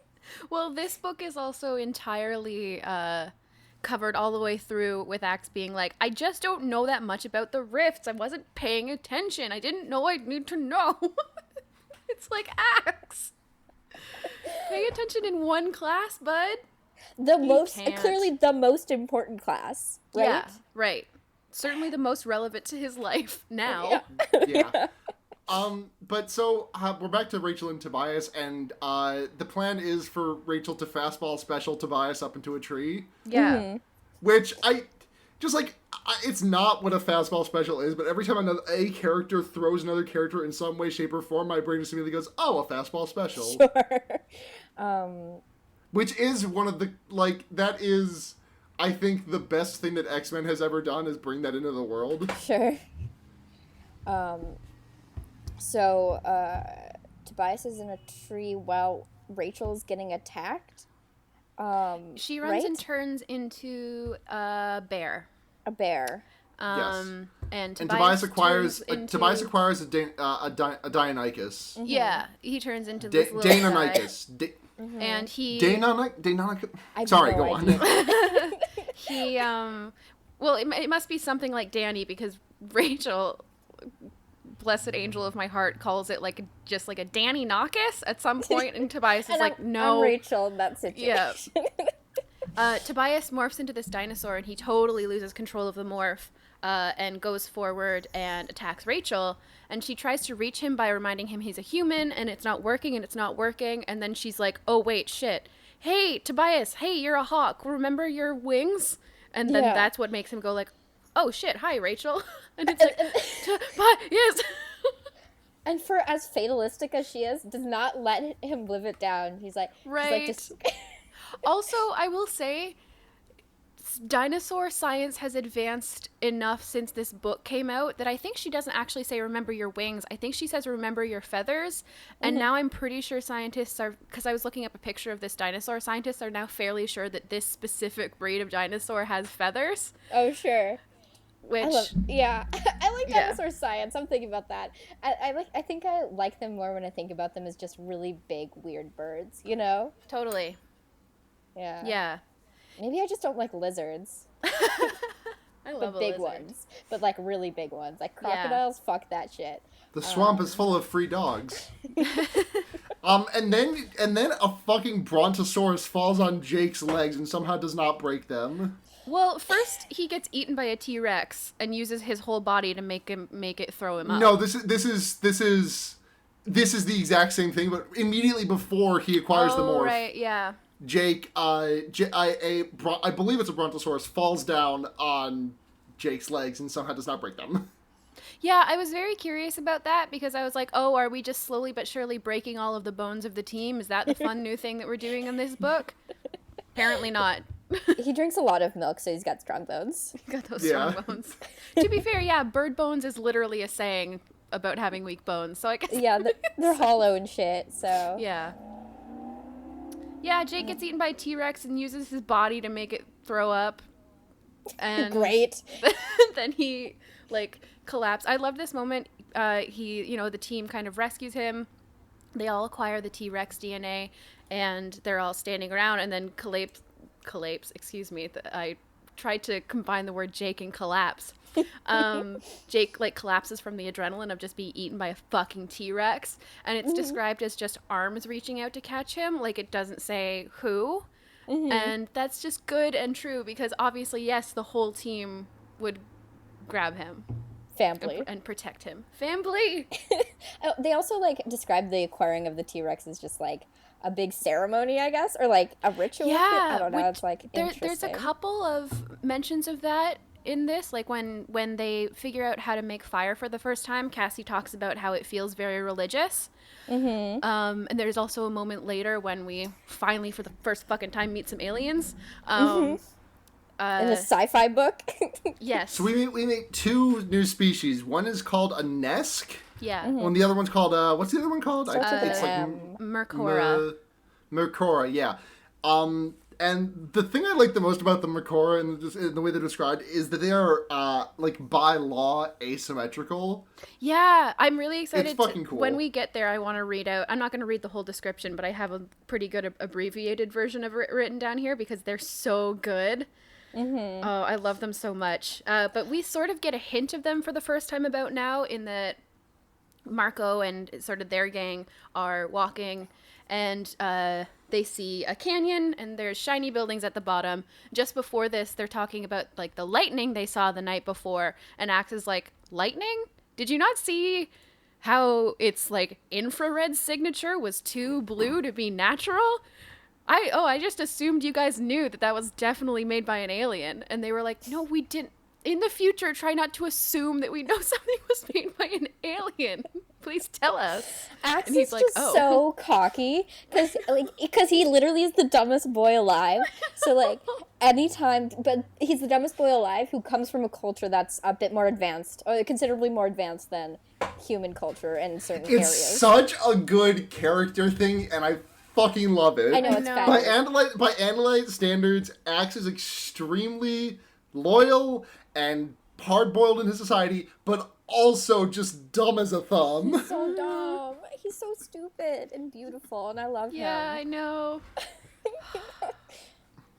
Well, this book is also entirely covered all the way through with Axe being like, I just don't know that much about the rifts. I wasn't paying attention. I didn't know I'd need to know. It's like, Axe, pay attention in one class, bud. Clearly the most important class, right? Yeah, right. Certainly the most relevant to his life now. Yeah. But so we're back to Rachel and Tobias, and the plan is for Rachel to fastball special Tobias up into a tree. Yeah. Mm-hmm. Which just like it's not what a fastball special is, but every time a character throws another character in some way, shape, or form, my brain just immediately goes, "Oh, a fastball special." Sure. Which is one of the that is, I think, the best thing that X-Men has ever done is bring that into the world. Sure. So Tobias is in a tree while Rachel's getting attacked. She runs and turns into a bear. A bear. Yes. And Tobias acquires a Deinonychus. Mm-hmm. Yeah, he turns into this little Deinonychus. And he... Deinonychus? I Sorry, have go no on. idea. He, well, it must be something like Danny, because Rachel, blessed angel of my heart, calls it just like a Danny Knockus at some point, and Tobias is like, no. I'm Rachel in that situation. Yeah. Tobias morphs into this dinosaur, and he totally loses control of the morph, and goes forward and attacks Rachel, and she tries to reach him by reminding him he's a human, and it's not working, and then she's like, oh, wait, shit. Hey, Tobias, hey, you're a hawk. Remember your wings? And then that's what makes him go like, oh, shit, hi, Rachel. And it's like, Tobias. And for as fatalistic as she is, does not let him live it down. He's like, right. He's like, just... Also, I will say, dinosaur science has advanced enough since this book came out that I think she doesn't actually say remember your wings. I think she says remember your feathers. And now I'm pretty sure scientists are, because I was looking up a picture of this dinosaur, scientists are now fairly sure that this specific breed of dinosaur has feathers. Oh, sure. Which... I like dinosaur science. I'm thinking about that. I think I like them more when I think about them as just really big, weird birds, you know? Totally. Yeah. Yeah. Maybe I just don't like lizards. I love big ones. But like really big ones. Like crocodiles, fuck that shit. The swamp is full of free dogs. And then a fucking brontosaurus falls on Jake's legs and somehow does not break them. Well, first he gets eaten by a T-Rex and uses his whole body to make it throw him up. No, this is the exact same thing, but immediately before he acquires the morph. Right, yeah. Jake, I believe it's a brontosaurus, falls down on Jake's legs and somehow does not break them. Yeah, I was very curious about that because I was like, oh, are we just slowly but surely breaking all of the bones of the team? Is that the fun new thing that we're doing in this book? Apparently not. He drinks a lot of milk, so he's got strong bones. He's got those strong bones. To be fair, yeah, bird bones is literally a saying about having weak bones, so I guess... Yeah, they're hollow and shit, so... Yeah. Yeah, Jake gets eaten by a T-Rex and uses his body to make it throw up. And Great. Then he, collapses. I love this moment. The team kind of rescues him. They all acquire the T-Rex DNA, and they're all standing around, and then collapse, excuse me. I tried to combine the word Jake and collapse. Jake collapses from the adrenaline of just being eaten by a fucking T-Rex, and it's described as just arms reaching out to catch him. It doesn't say who. And that's just good and true because obviously, yes, the whole team would grab him. Fambly. And protect him. Fambly! They also describe the acquiring of the T-Rex as just a big ceremony, I guess, or a ritual. Yeah, I don't know. It's interesting. There's a couple of mentions of that in this, when they figure out how to make fire for the first time. Cassie talks about how it feels very religious. And there's also a moment later when we finally, for the first fucking time, meet some aliens. In a sci-fi book. Yes. So we meet two new species. One is called a Nesk. Yeah. And the other one's called what's the other one called? Mercora. Mercora, yeah. And the thing I like the most about the Mercora and the way they're described is that they are by law asymmetrical. Yeah, I'm really excited. It's fucking cool. When we get there, I want to read out. I'm not going to read the whole description, but I have a pretty good abbreviated version of it written down here because they're so good. Oh, I love them so much. But we sort of get a hint of them for the first time about now in that Marco and sort of their gang are walking and they see a canyon and there's shiny buildings at the bottom. Just before this, they're talking about the lightning they saw the night before, and Axe is like, lightning? Did you not see how its infrared signature was too blue to be natural? I just assumed you guys knew that was definitely made by an alien. And they were like, no, we didn't. In the future, try not to assume that we know something was made by an alien. Please tell us. Axe And he's is like, just oh. so cocky because he literally is the dumbest boy alive. So like anytime, but he's the dumbest boy alive who comes from a culture that's a bit more advanced, or considerably more advanced than human culture in certain It's areas. such a good character thing, and I fucking love it. I know, it's By fabulous. Andalite standards, Axe is extremely loyal and hard-boiled in his society, but also just dumb as a thumb. So dumb. He's so stupid and beautiful, and I love Yeah, I him. know.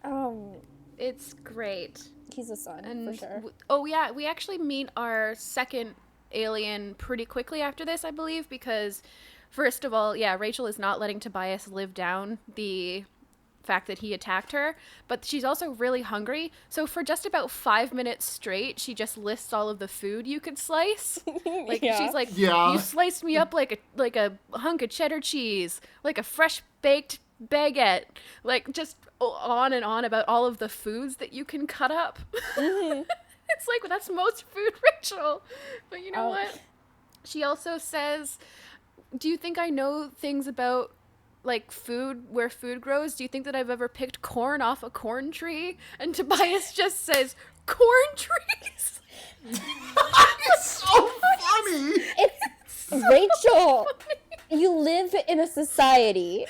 Um, It's great. he's a son And for sure. oh yeah, we actually meet our second alien pretty quickly after this, I believe, because first of all, yeah, Rachel is not letting Tobias live down the fact that he attacked her, but she's also really hungry. So for just about 5 minutes straight, she just lists all of the food you could slice. Like Yeah. she's like, Yeah. you sliced me up like a hunk of cheddar cheese, like a fresh baked baguette, like just on and on about all of the foods that you can cut up. It's like, that's most food, Rachel. But you know Oh. what? She also says, do you think I know things about like food, where food grows? Do you think that I've ever picked corn off a corn tree? And Tobias just says, corn trees? It's so funny! It's Rachel. You live in a society.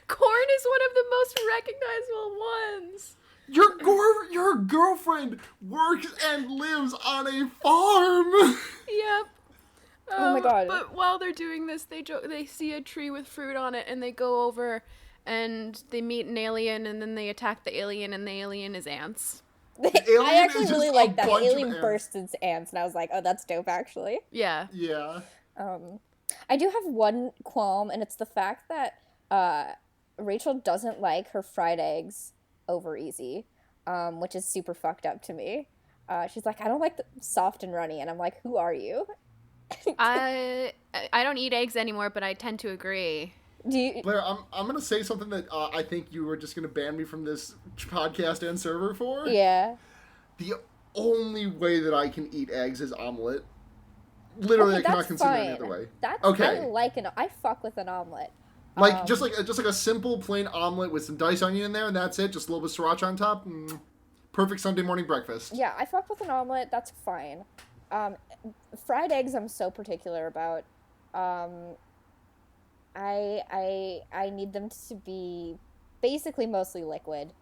Corn is one of the most recognizable ones. Your girlfriend works and lives on a farm! Yep. Oh my God. But while they're doing this, they see a tree with fruit on it, and they go over and they meet an alien, and then they attack the alien, and the alien is ants. alien I actually is really just like a that. The bunch of alien ants. bursts into ants, and I was like, oh, that's dope, actually. Yeah. Yeah. I do have one qualm, and it's the fact that Rachel doesn't like her fried eggs over easy, which is super fucked up to me. She's like, I don't like the soft and runny, and I'm like, who are you? I don't eat eggs anymore, but I tend to agree. Do you? Blair, I'm gonna say something that I think you were just gonna ban me from this podcast and server for. Yeah. The only way that I can eat eggs is omelet. Literally, Okay, I cannot that's consume fine. any other way. That's Okay. I fuck with an omelet. Like just like a simple plain omelet with some diced onion in there, and that's it. Just a little bit of sriracha on top. Perfect Sunday morning breakfast. Yeah, I fuck with an omelet. That's fine. Fried eggs, I'm so particular about. I need them to be basically mostly liquid,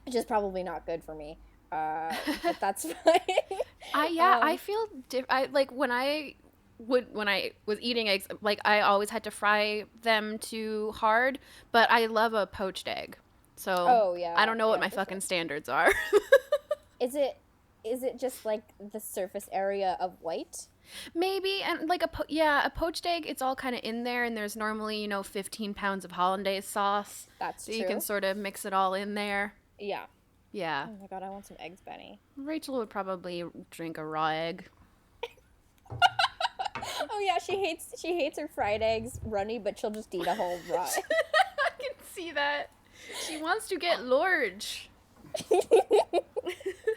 which is probably not good for me. But that's fine. I feel like when I was eating eggs, like I always had to fry them too hard, but I love a poached egg. So Oh, yeah. I don't know what Yeah, my for fucking standards are. Is it just like the surface area of white? Maybe, and like a poached egg, it's all kind of in there, and there's normally 15 pounds of hollandaise sauce. That's So true. you can sort of mix it all in there. Yeah. Yeah. Oh my god, I want some eggs, Benny. Rachel would probably drink a raw egg. Oh yeah, she hates her fried eggs runny, but she'll just eat a whole raw. I can see that. She wants to get large.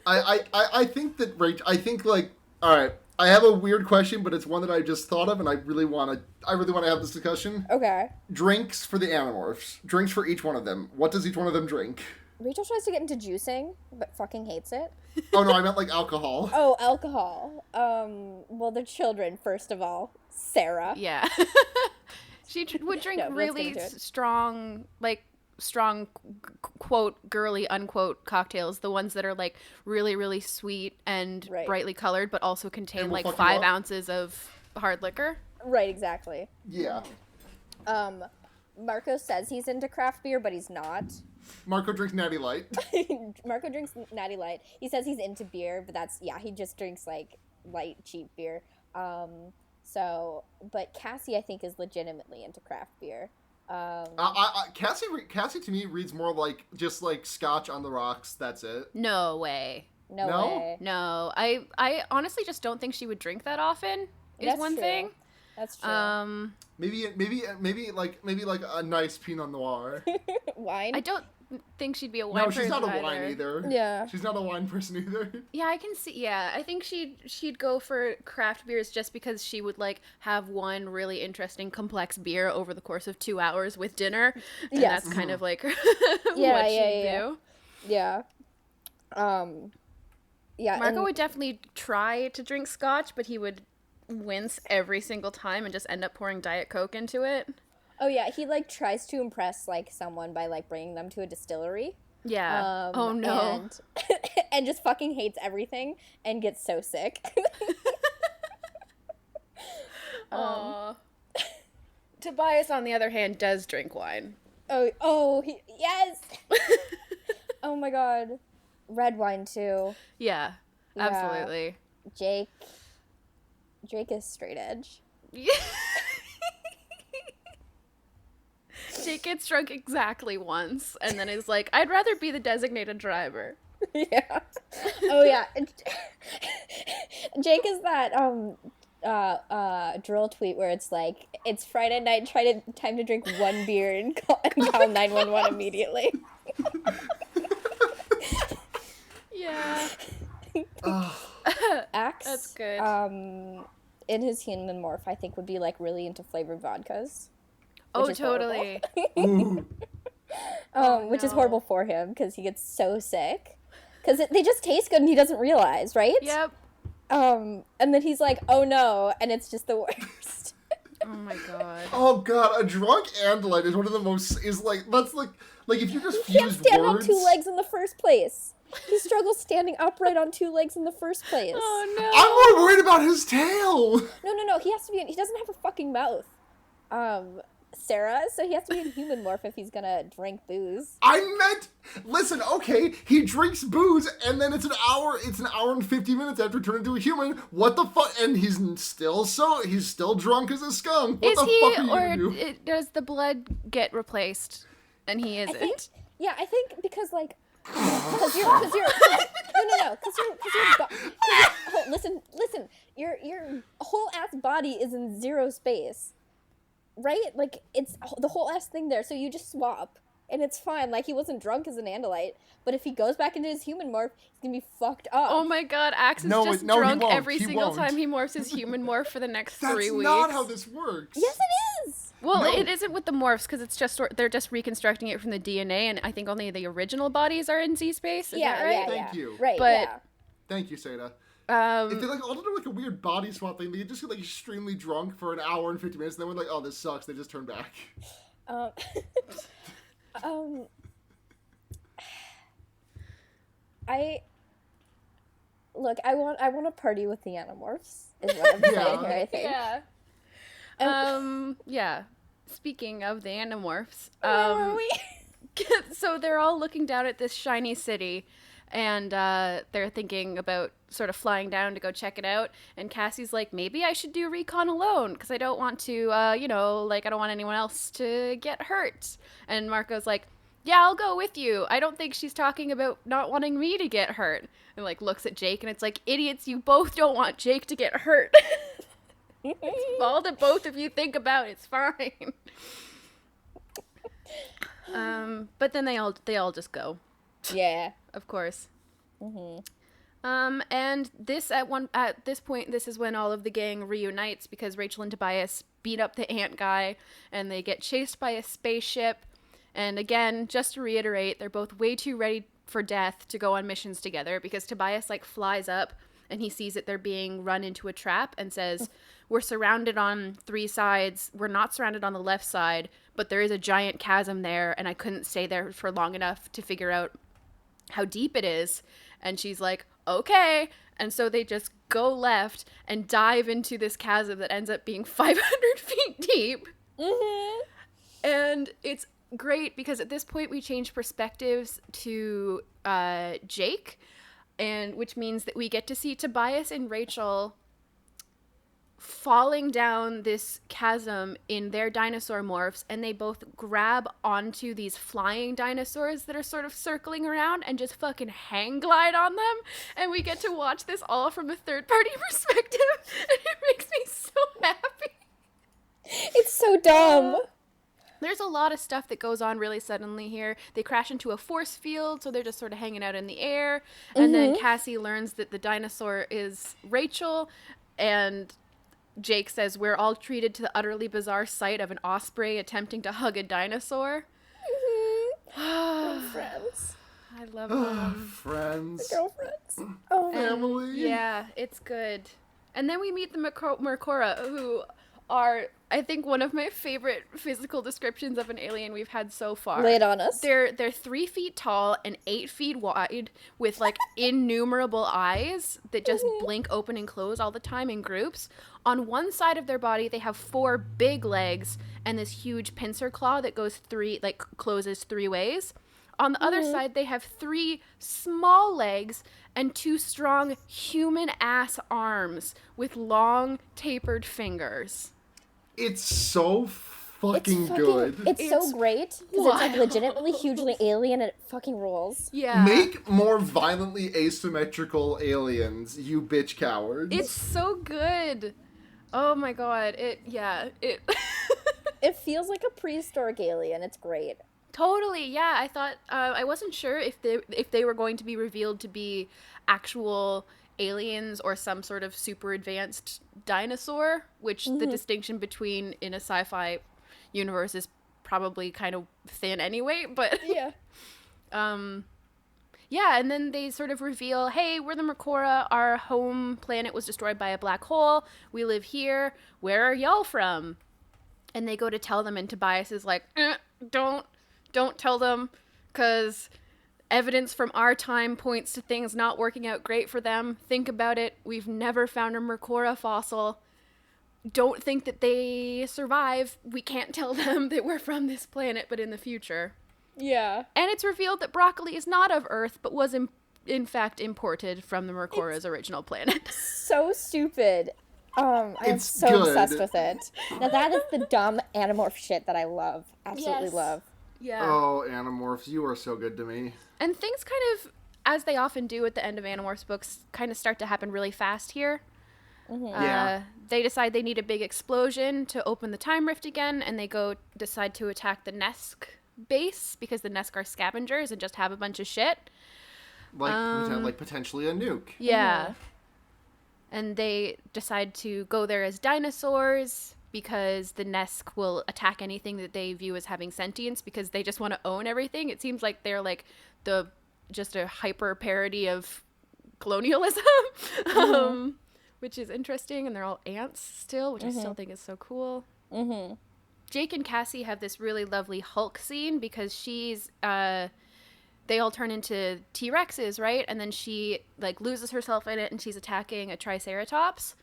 I think that Rachel. I think like all right. I have a weird question, but it's one that I just thought of, and I really want to have this discussion. Okay. Drinks for the Animorphs. Drinks for each one of them. What does each one of them drink? Rachel tries to get into juicing, but fucking hates it. Oh no, I meant like alcohol. Oh, alcohol. Well, they're children, first of all. Sarah. Yeah. She would drink No, let's get really into it. strong, quote, girly, unquote, cocktails. The ones that are, like, really, really sweet and Right. brightly colored, but also contain, And will like, fuck you 5 up. ounces of hard liquor. Right, exactly. Yeah. Marco says he's into craft beer, but he's not. Marco drinks Natty Light. Marco drinks Natty Light. He says he's into beer, but he just drinks, like, light, cheap beer. But Cassie, I think, is legitimately into craft beer. Cassie to me reads more like just like Scotch on the rocks. That's it. No way. No No? way. No. I honestly just don't think she would drink that often, is That's one true. thing. That's true. Maybe like a nice Pinot Noir. Wine? I don't think she'd be a wine No, person she's not a either. wine either. Yeah. She's not a wine person either. Yeah, I can see. Yeah, I think she'd go for craft beers just because she would like have one really interesting complex beer over the course of 2 hours with dinner. And Yes. that's kind of like Yeah, what yeah, she'd yeah. do. Yeah. Yeah. Marco and- would definitely try to drink scotch, but he would wince every single time and just end up pouring Diet Coke into it. Oh yeah, he like tries to impress like someone by like bringing them to a distillery. Yeah. Oh no. And just fucking hates everything and gets so sick. Aww. Tobias, on the other hand, does drink wine. Yes. Oh my god, red wine too. Yeah, Yeah. absolutely. Jake is straight edge. Jake gets drunk exactly once and then is like, I'd rather be the designated driver. Yeah. Oh yeah. Jake is that drill tweet where it's like, it's Friday night, time to drink one beer and call 911 immediately. Yeah. Axe. That's good. In his human morph, I think would be like really into flavored vodkas. Oh, is horrible. totally. Ooh. Which is no. horrible for him because he gets so sick. Because they just taste good and he doesn't realize, right? Yep. And then he's like, oh no, and it's just the worst. Oh my god. Oh god, a drunk Andalite is one of the most that's like if you just He can't fuse stand words. on two legs in the first place. He struggles standing upright on two legs in the first place. Oh no. I'm more worried about his tail. No. He doesn't have a fucking mouth. Sarah, so he has to be a human morph if he's gonna drink booze. Listen, okay, he drinks booze and then it's an hour and 50 minutes after turning into a human. What the fuck? And he's still drunk as a skunk. What Is the he, fuck are you or gonna do? does the blood get replaced and he isn't? I think because like, because you're listen, your whole ass body is in zero space, right? Like it's the whole ass thing there, so you just swap. And it's fine, like he wasn't drunk as an Andalite, but if he goes back into his human morph, he's gonna be fucked up. Oh my god, Axe is No, just he drunk won't. every He single won't. time he morphs his human morph for the next 3 weeks. That's not how this works. Yes, it is. Well, No. it isn't with the morphs because it's just they're just reconstructing it from the DNA, and I think only the original bodies are in Z space. Is that right? Thank you. Right, But- yeah. Thank you, Seda. Um, If they all do like a weird body swap thing, they just get like extremely drunk for an hour and 50 minutes, and then we're like, oh, this sucks. They just turn back. Um, I want to party with the Animorphs. Is what I'm saying here. I think. yeah. Yeah. Speaking of the Animorphs, Where were we? so they're all looking down at this shiny city, and they're thinking about sort of flying down to go check it out. And Cassie's like, maybe I should do recon alone because I don't want to, I don't want anyone else to get hurt. And Marco's like, yeah, I'll go with you. I don't think she's talking about not wanting me to get hurt. And like looks at Jake, and it's like, idiots, you both don't want Jake to get hurt. All that both of you think about, it's fine. But then they all just go. Yeah. Of course. And at this point, this is when all of the gang reunites because Rachel and Tobias beat up the ant guy, and they get chased by a spaceship. And again, just to reiterate, they're both way too ready for death to go on missions together because Tobias like flies up and he sees that they're being run into a trap and says, we're surrounded on 3 sides. We're not surrounded on the left side, but there is a giant chasm there, and I couldn't stay there for long enough to figure out how deep it is. And she's like, okay. And so they just go left and dive into this chasm that ends up being 500 feet deep. And it's great because at this point we change perspectives to Jake, and which means that we get to see Tobias and Rachel falling down this chasm in their dinosaur morphs, and they both grab onto these flying dinosaurs that are sort of circling around and just fucking hang glide on them, and we get to watch this all from a third party perspective, and it makes me so happy. It's so dumb. There's a lot of stuff that goes on really suddenly here. They crash into a force field, so they're just sort of hanging out in the air. And then Cassie learns that the dinosaur is Rachel, and Jake says, we're all treated to the utterly bizarre sight of an osprey attempting to hug a dinosaur. Friends. I love them. Friends. Girlfriends. Oh, Family. Yeah, it's good. And then we meet the Mercora, who are, I think, one of my favorite physical descriptions of an alien we've had so far. lay it on us. They're 3 feet tall and 8 feet wide, with like innumerable eyes that just blink open and close all the time in groups. On one side of their body, they have 4 big legs and this huge pincer claw that goes closes 3 ways. On the other side, they have 3 small legs and 2 strong human-ass arms with long, tapered fingers. It's so fucking good. It's so great because it's like legitimately hugely alien and it fucking rules. Yeah. Make more violently asymmetrical aliens, you bitch cowards. It's so good. Oh my god. It. It feels like a prehistoric alien. It's great. Totally, yeah. I thought I wasn't sure if they were going to be revealed to be actual aliens or some sort of super advanced dinosaur, which the distinction between in a sci-fi universe is probably kind of thin anyway, but Yeah. yeah, and then they sort of reveal, hey, we're the Mercora, our home planet was destroyed by a black hole, we live here, where are y'all from? And they go to tell them, and Tobias is like, don't tell them, because evidence from our time points to things not working out great for them. Think about it. We've never found a Mercora fossil. Don't think that they survive. We can't tell them that we're from this planet, but in the future. Yeah. And it's revealed that broccoli is not of Earth, but was in fact imported from the Mercora's original planet. So stupid. I'm It's so good. obsessed with it. Now that is the dumb Animorph shit that I love. Absolutely Yes. love. Yeah. Oh, Animorphs, you are so good to me. And things kind of, as they often do at the end of Animorphs books, kind of start to happen really fast here. Yeah. They decide they need a big explosion to open the time rift again, and they decide to attack the Nesk base, because the Nesk are scavengers and just have a bunch of shit. Like potentially a nuke. Yeah. And they decide to go there as dinosaurs, because the Nesk will attack anything that they view as having sentience, because they just want to own everything. It seems like they're like just a hyper parody of colonialism, which is interesting. And they're all ants still, which I still think is so cool. Jake and Cassie have this really lovely Hulk scene, because they all turn into T-Rexes, right? And then she like loses herself in it, and she's attacking a Triceratops.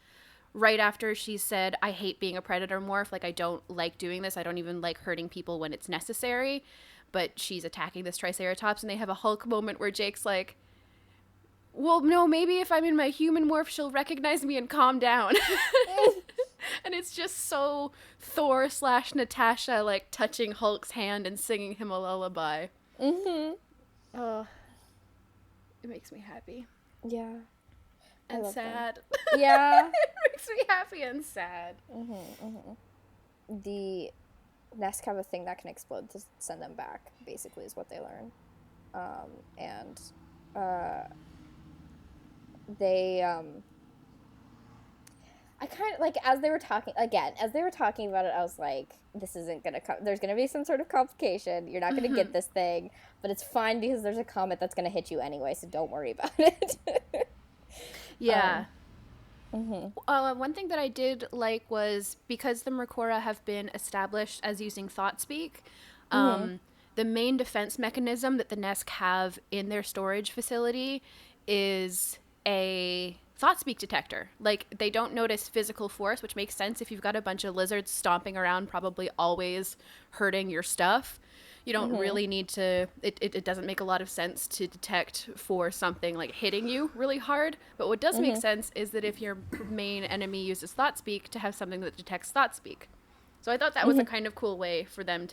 Right after she said, I hate being a predator morph, like I don't like doing this, I don't even like hurting people when it's necessary, but she's attacking this Triceratops, and they have a Hulk moment where Jake's like, well, no, maybe if I'm in my human morph, she'll recognize me and calm down. And it's just so Thor/Natasha, like, touching Hulk's hand and singing him a lullaby. Oh, it makes me happy. Yeah. And sad. Yeah. It makes me happy and sad. The Nesk have a thing that can explode to send them back, basically, is what they learn. I kind of, like, as they were talking about it, I was like, this isn't gonna come, there's gonna be some sort of complication, you're not gonna get this thing, but it's fine because there's a comet that's gonna hit you anyway, so don't worry about it. Yeah. One thing that I did like was, because the Mercora have been established as using thought speak, the main defense mechanism that the Nesk have in their storage facility is a thought speak detector. Like, they don't notice physical force, which makes sense if you've got a bunch of lizards stomping around, probably always hurting your stuff. You don't really need to, it doesn't make a lot of sense to detect for something like hitting you really hard. But what does make sense is that if your main enemy uses thought speak, to have something that detects thought speak. So I thought that was a kind of cool way for them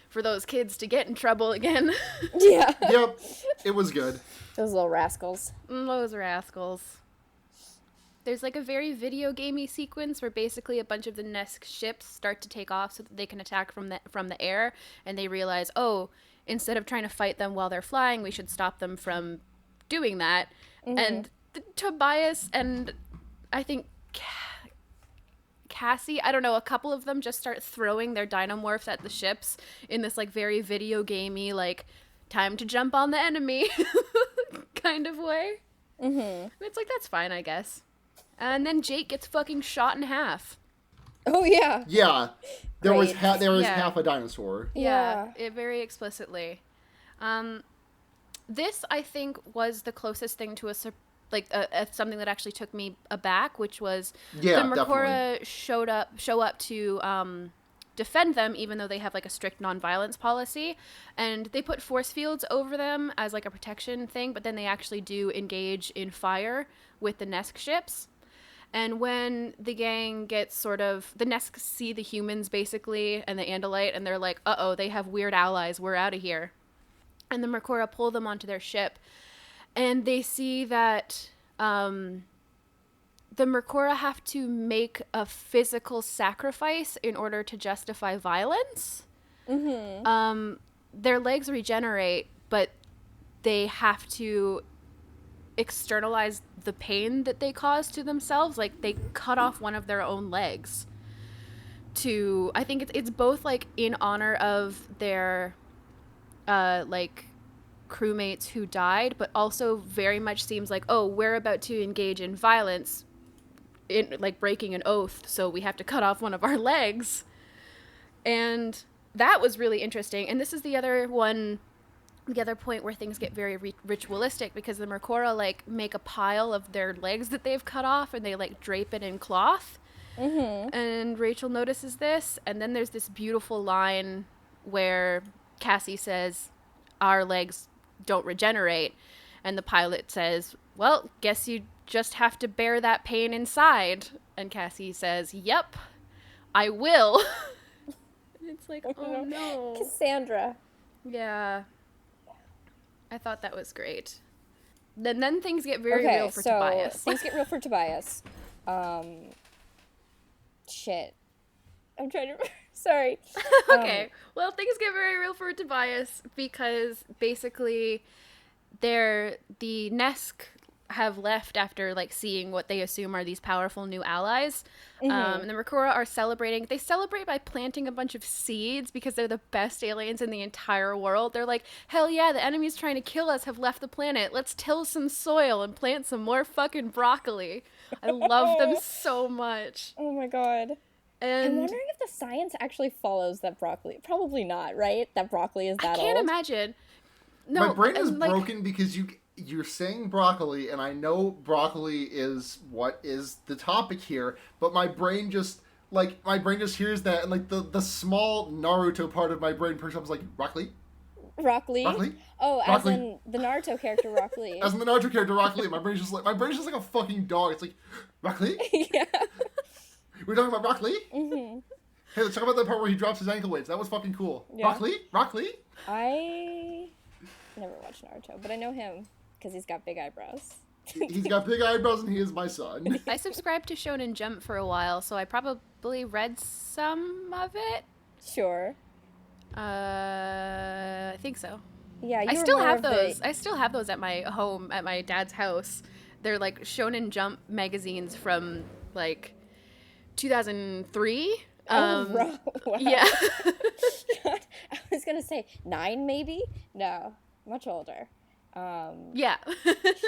for those kids to get in trouble again. Yeah. Yep, it was good. Those little rascals. Those rascals. There's like a very video gamey sequence where basically a bunch of the Nesk ships start to take off so that they can attack from the air, and they realize, oh, instead of trying to fight them while they're flying, we should stop them from doing that. And Tobias and I think Cassie, I don't know, a couple of them just start throwing their Dinomorphs at the ships in this like very video gamey, like, time to jump on the enemy kind of way. And it's like, that's fine, I guess. And then Jake gets fucking shot in half. Oh, yeah. Yeah. There was Right. half a dinosaur. Yeah, it very explicitly. This, I think, was the closest thing to something that actually took me aback, which was Yeah, the Mercora show up to defend them, even though they have like a strict nonviolence policy, and they put force fields over them as like a protection thing, but then they actually do engage in fire with the Nesk ships. And when the gang gets the Nesk see the humans basically and the Andalite, and they're like, uh-oh, they have weird allies, we're out of here. And the Mercora pull them onto their ship, and they see that the Mercora have to make a physical sacrifice in order to justify violence. Their legs regenerate, but they have to externalize the pain that they cause to themselves. Like, they cut off one of their own legs to, I think it's both like in honor of their like crewmates who died, but also very much seems like, oh, we're about to engage in violence, in like breaking an oath, so we have to cut off one of our legs. And that was really interesting. And this is the other point where things get very ritualistic, because the Mercora like make a pile of their legs that they've cut off, and they like drape it in cloth. And Rachel notices this, and then there's this beautiful line where Cassie says, our legs don't regenerate, and the pilot says, well, guess you just have to bear that pain inside. And Cassie says, yep, I will. It's like, oh no, Cassandra. Yeah, I thought that was great. Then things get very real for Tobias. Things get real for Tobias. Shit. I'm trying to remember. Sorry. Okay. Well, things get very real for Tobias, because basically the Nesk have left after like seeing what they assume are these powerful new allies. And the Mercora are celebrating. They celebrate by planting a bunch of seeds because they're the best aliens in the entire world. They're like, hell yeah, the enemies trying to kill us have left the planet. Let's till some soil and plant some more fucking broccoli. I love them so much. Oh my god. And I'm wondering if the science actually follows that broccoli. Probably not, right? That broccoli is that old. I can't imagine. No, my brain is like, broken because you're saying broccoli, and I know broccoli is what is the topic here, but my brain just hears that, and like the small Naruto part of my brain perks up, is like, Rock Lee? Rock Lee? Rock Lee? Oh, Rock as Lee. in the Naruto character Rock Lee. As in the Naruto character Rock Lee. My brain's just like a fucking dog. It's like, Rock Lee? Yeah. We're talking about Rock Lee? Hey, let's talk about the part where he drops his ankle weights. That was fucking cool. Yeah. Rock Lee? Rock Lee? I never watched Naruto, but I know him because he's got big eyebrows. He's got big eyebrows, and he is my son. I subscribed to Shonen Jump for a while, so I probably read some of it. Sure. I think so. Yeah, I still have those. I still have those at my home, at my dad's house. They're like Shonen Jump magazines from like 2003. Wow. Yeah. God, I was gonna say 9, maybe. No, much older. Yeah.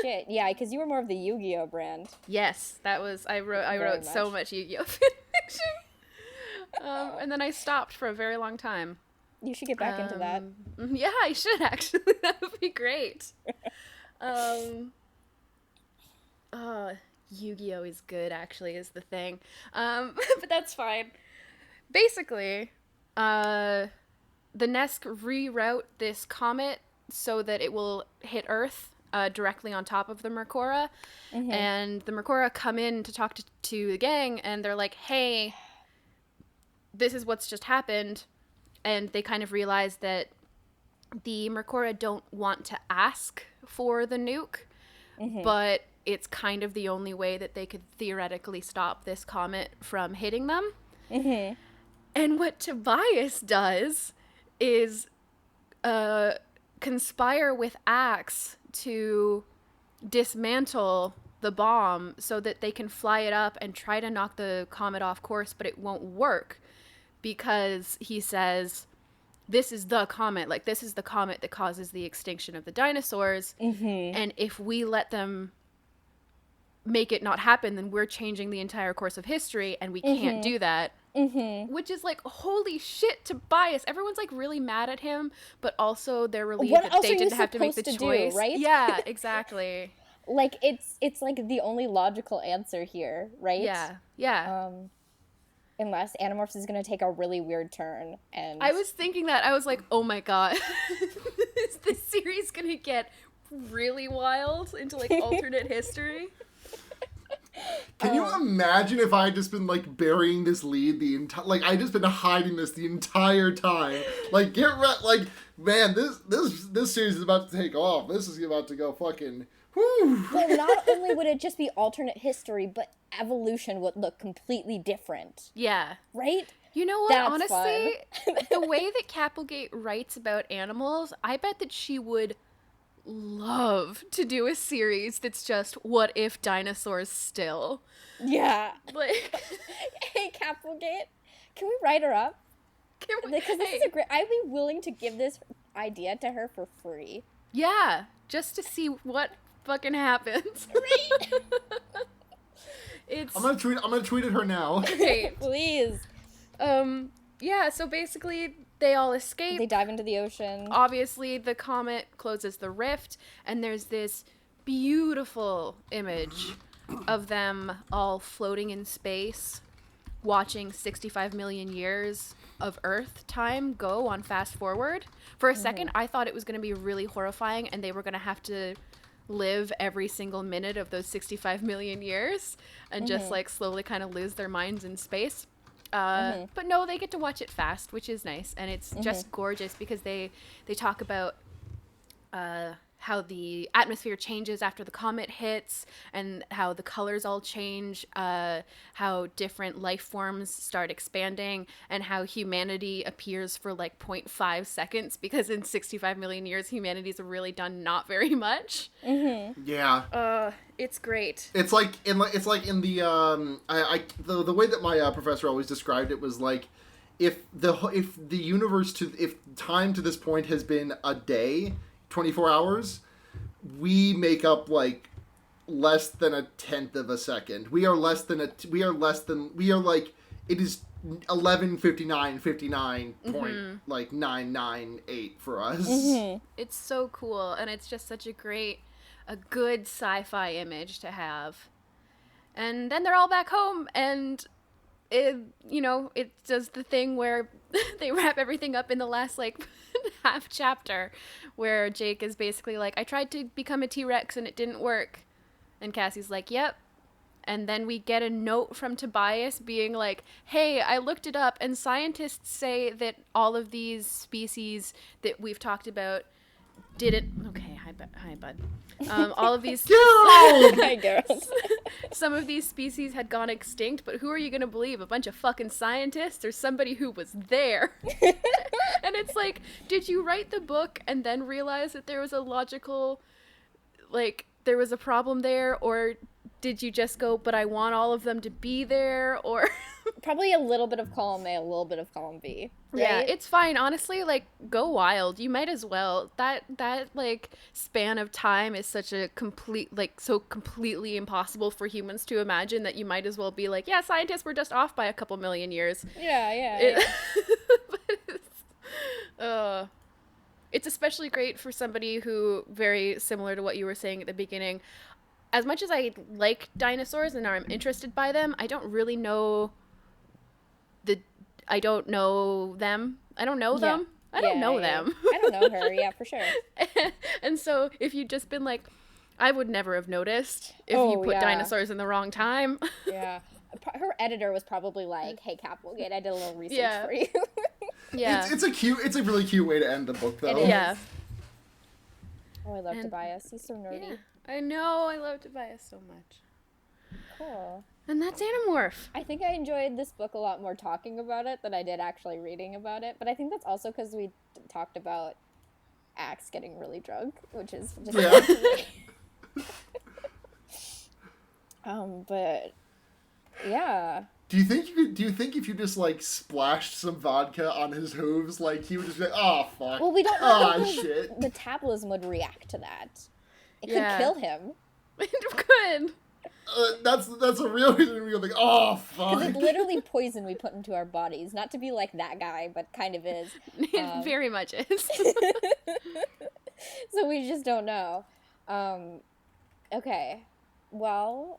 Shit. Yeah, because you were more of the Yu-Gi-Oh brand. Yes, that was. I wrote so much Yu-Gi-Oh fanfiction. And then I stopped for a very long time. You should get back into that. Yeah, I should actually. That would be great. Yu-Gi-Oh is good, actually, is the thing. But that's fine. Basically, the Nesk reroute this comet so that it will hit Earth directly on top of the Mercora. And the Mercora come in to talk to the gang, and they're like, hey, this is what's just happened. And they kind of realize that the Mercora don't want to ask for the nuke, but it's kind of the only way that they could theoretically stop this comet from hitting them. Mm-hmm. And what Tobias does is conspire with Axe to dismantle the bomb so that they can fly it up and try to knock the comet off course, but it won't work because he says, this is the comet, like this is the comet that causes the extinction of the dinosaurs. Mm-hmm. And if we let them make it not happen, then we're changing the entire course of history, and we can't do that. Mm-hmm. Which is like, holy shit, Tobias. Everyone's like really mad at him, but also they're relieved What that else they are you didn't have to make the supposed to do, choice. right? Yeah, exactly. Like, it's like the only logical answer here, right? Yeah. Unless Animorphs is going to take a really weird turn. And I was thinking that. I was like, oh my god. Is this series going to get really wild into like alternate history? Can you imagine if I had just been, like, burying this lead the entire... Like, I just been hiding this the entire time. Like, like, man, this series is about to take off. This is about to go fucking... Whew. Well, not only would it just be alternate history, but evolution would look completely different. Yeah. Right? You know what, That's honestly, the way that Kapplegate writes about animals, I bet that she would love to do a series that's just what if dinosaurs still. Yeah. Like, Hey, Kapplegate, can we write her up? Because this is a great... I'd be willing to give this idea to her for free. Yeah, just to see what fucking happens. Right? It's I'm gonna tweet at her now. great. Please. Yeah, so basically they all escape. They dive into the ocean. Obviously, the comet closes the rift, and there's this beautiful image of them all floating in space, watching 65 million years of Earth time go on fast forward. For a second, I thought it was going to be really horrifying, and they were going to have to live every single minute of those 65 million years and just like slowly kind of lose their minds in space. But no, they get to watch it fast, which is nice, and it's just gorgeous because they talk about how the atmosphere changes after the comet hits, and how the colors all change, how different life forms start expanding, and how humanity appears for like 0.5 seconds because in 65 million years humanity's really done not very much. Yeah. It's great. It's like in the the way that my professor always described it was like if time to this point has been a day, 24 hours, we make up like less than a tenth of a second. We are like it is 11:59 point like 998 for us. It's so cool, and it's just such a good sci-fi image to have. And then they're all back home, and it does the thing where they wrap everything up in the last like half chapter, where Jake is basically like, I tried to become a T-Rex and it didn't work, and Cassie's like, yep. And then we get a note from Tobias being like, hey, I looked it up, and scientists say that all of these species that we've talked about didn't... Okay, hi, bud. All of these... Hi, girls. Some of these species had gone extinct, but who are you going to believe? A bunch of fucking scientists or somebody who was there? And it's like, did you write the book and then realize that there was a logical... Like, there was a problem there, or... Did you just go, but I want all of them to be there, or... Probably a little bit of column A, a little bit of column B. Right? Yeah, it's fine. Honestly, like, go wild. You might as well. That like, span of time is such a so completely impossible for humans to imagine that you might as well be like, yeah, scientists were just off by a couple million years. Yeah. But it's especially great for somebody who, very similar to what you were saying at the beginning, as much as I like dinosaurs and I'm interested by them, I don't really know I don't know them. I don't know them. I don't know them. I don't know her, yeah, for sure. And so if you'd just been like, I would never have noticed if you put dinosaurs in the wrong time. Yeah. Her editor was probably like, hey, Kapplegate, I did a little research for you. Yeah. It's a really cute way to end the book, though. It is. Yeah. Oh, I love Tobias. He's so nerdy. Yeah. I know. I love Tobias so much. Cool. And that's Animorph. I think I enjoyed this book a lot more talking about it than I did actually reading about it. But I think that's also because we talked about Axe getting really drunk, which is just but yeah. Do you think if you just like splashed some vodka on his hooves, like he would just be like, oh fuck. Well, we don't know how shit. the metabolism would react to that. It Yeah. could kill him. It could. That's a real reason to be like, oh fuck. Because it's literally poison we put into our bodies. Not to be like that guy, but kind of is. It very much is. So we just don't know. Okay. Well,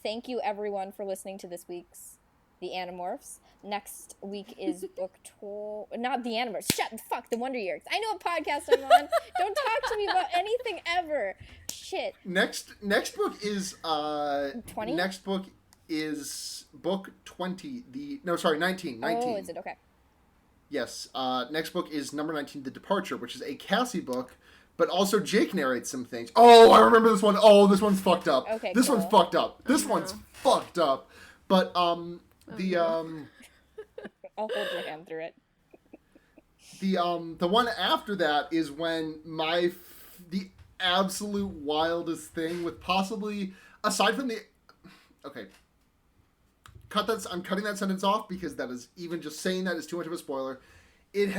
thank you everyone for listening to this week's The Animorphs. Next week is book 12. Not The Animorphs. The Wonder Years. I know what podcast I'm on. Don't talk to me about anything ever. Shit. Next book is 20? Next book is book 20. 19. Oh, is it? Okay. Yes. Next book is number 19, The Departure, which is a Cassie book, but also Jake narrates some things. Oh, I remember this one. Oh, this one's fucked up. Okay, This cool. one's fucked up. This one's fucked up. But I'll hold your hand through it. the one after that is when the absolute wildest thing with possibly, aside from the, okay, I'm cutting that sentence off because that is, even just saying that is too much of a spoiler. It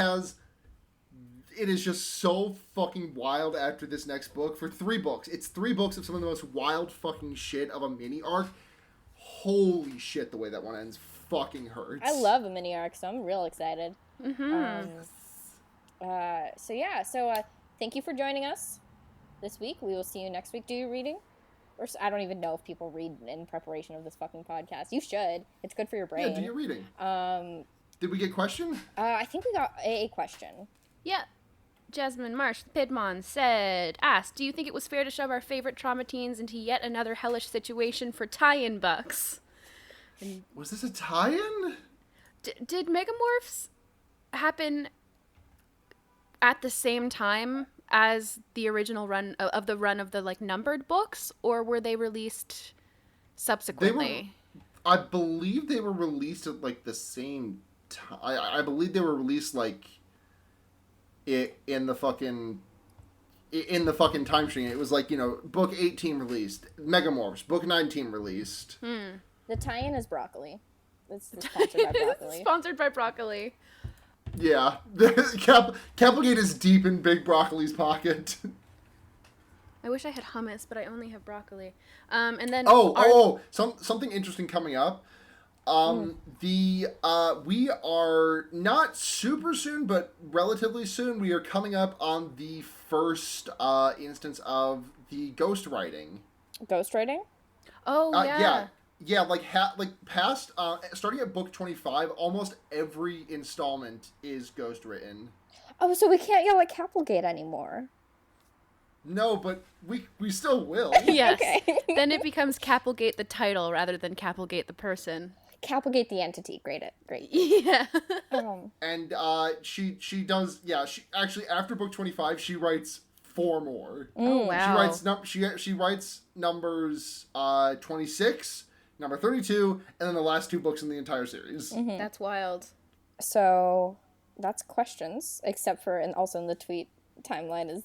is just so fucking wild after this next book for 3 books. It's 3 books of some of the most wild fucking shit of a mini arc. Holy shit, the way that one ends fucking hurts. I love a mini arc, so I'm real excited. Mm-hmm. So thank you for joining us this week. We will see you next week. Do you reading? Or I don't even know if people read in preparation of this fucking podcast. You should. It's good for your brain. Yeah, do your reading. Did we get a question? I think we got a question. Yeah. Jasmine Marsh Pidmon asked, do you think it was fair to shove our favorite trauma teens into yet another hellish situation for tie-in bucks? Was this a tie-in? Did Megamorphs happen at the same time as the original run of the like numbered books, or were they released subsequently? I believe they were released at like the same time. I believe they were released like in the fucking time stream. It was like, book 18 released, Megamorphs, book 19 released. The tie-in is broccoli. It's sponsored by broccoli. Sponsored by broccoli. Yeah. Kapplegate is deep in Big Broccoli's pocket. I wish I had hummus, but I only have broccoli. And then something interesting coming up. We are not super soon, but relatively soon, we are coming up on the first instance of the ghost writing. Ghost writing? Oh, yeah. Yeah, past, starting at book 25, almost every installment is ghost written. Oh, so we can't yell at Kapplegate anymore. No, but we still will. Yes. Okay. Then it becomes Kapplegate the title rather than Kapplegate the person. Kapplegate the entity. Great. Yeah. And she does, she actually, after book 25, she writes 4 more. Oh, wow. She writes numbers 26, number 32, and then the last 2 books in the entire series. Mm-hmm. That's wild. So that's questions, except for, and also in the tweet timeline is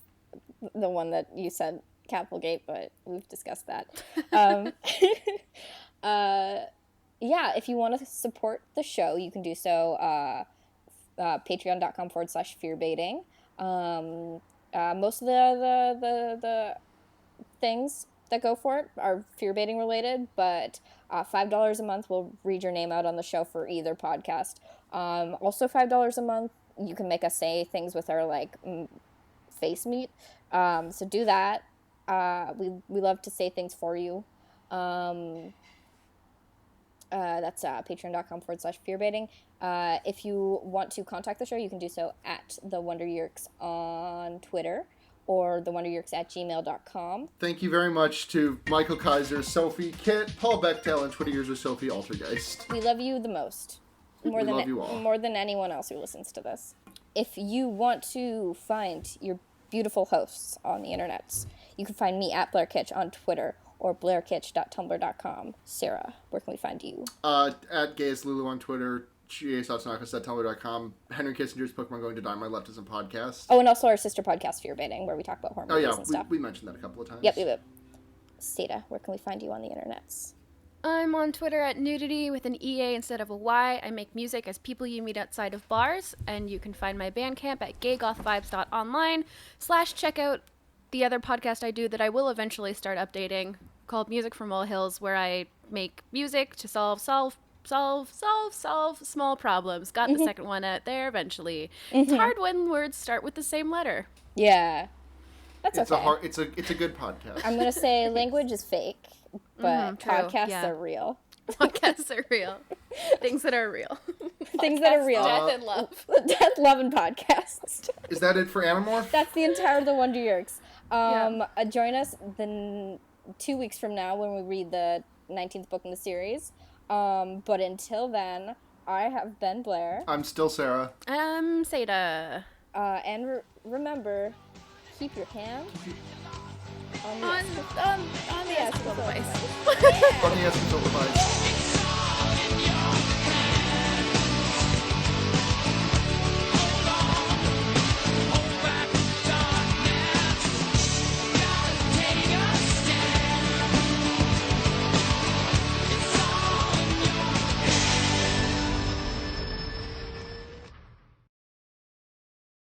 the one that you said Kapplegate, but we've discussed that. If you want to support the show, you can do so patreon.com/fearbaiting. Most of the things that go for it are fear baiting related, but $5 a month will read your name out on the show for either podcast. Also $5 a month, you can make us say things with our face meat. So do that. We love to say things for you. That's patreon.com/fearbaiting. If you want to contact the show, you can do so at the Wonder Yerks on Twitter or thewonderyerks@gmail.com. Thank you very much to Michael Kaiser, Sophie Kit, Paul Bechtel, and Twitter user Sophie Altergeist. We love you the most. More than anyone else who listens to this. If you want to find your beautiful hosts on the internets. You can find me at BlairKitch on Twitter or blairkitch.tumblr.com. Sarah, where can we find you? At GayestLulu on Twitter, gas.snarkus@tumblr.com. Henry Kissinger's Pokemon Going to Die, My Leftism podcast. Oh, and also our sister podcast, Fear Baiting, where we talk about horror movies and stuff. We mentioned that a couple of times. Yep. Seda, where can we find you on the internets? I'm on Twitter at nudity with an EA instead of a Y. I make music as people you meet outside of bars, and you can find my Bandcamp at gaygothvibes.online / check out the other podcast I do that I will eventually start updating called Music from Molehills, where I make music to solve small problems. Got the second one out there eventually. It's hard when words start with the same letter. Yeah. That's okay. It's a good podcast. I'm going to say language is fake, but true, podcasts are real. Podcasts are real. Things that are real. Things that are real. Death and love. Death, love, and podcasts. Is that it for Animorph? That's the entire The Wonder Years. Join us 2 weeks from now when we read the 19th book in the series. But until then, I have been Blair. I'm still Sarah. I'm Seda. And remember, keep your hand on the On the Esquivel device. On the Esquivel device.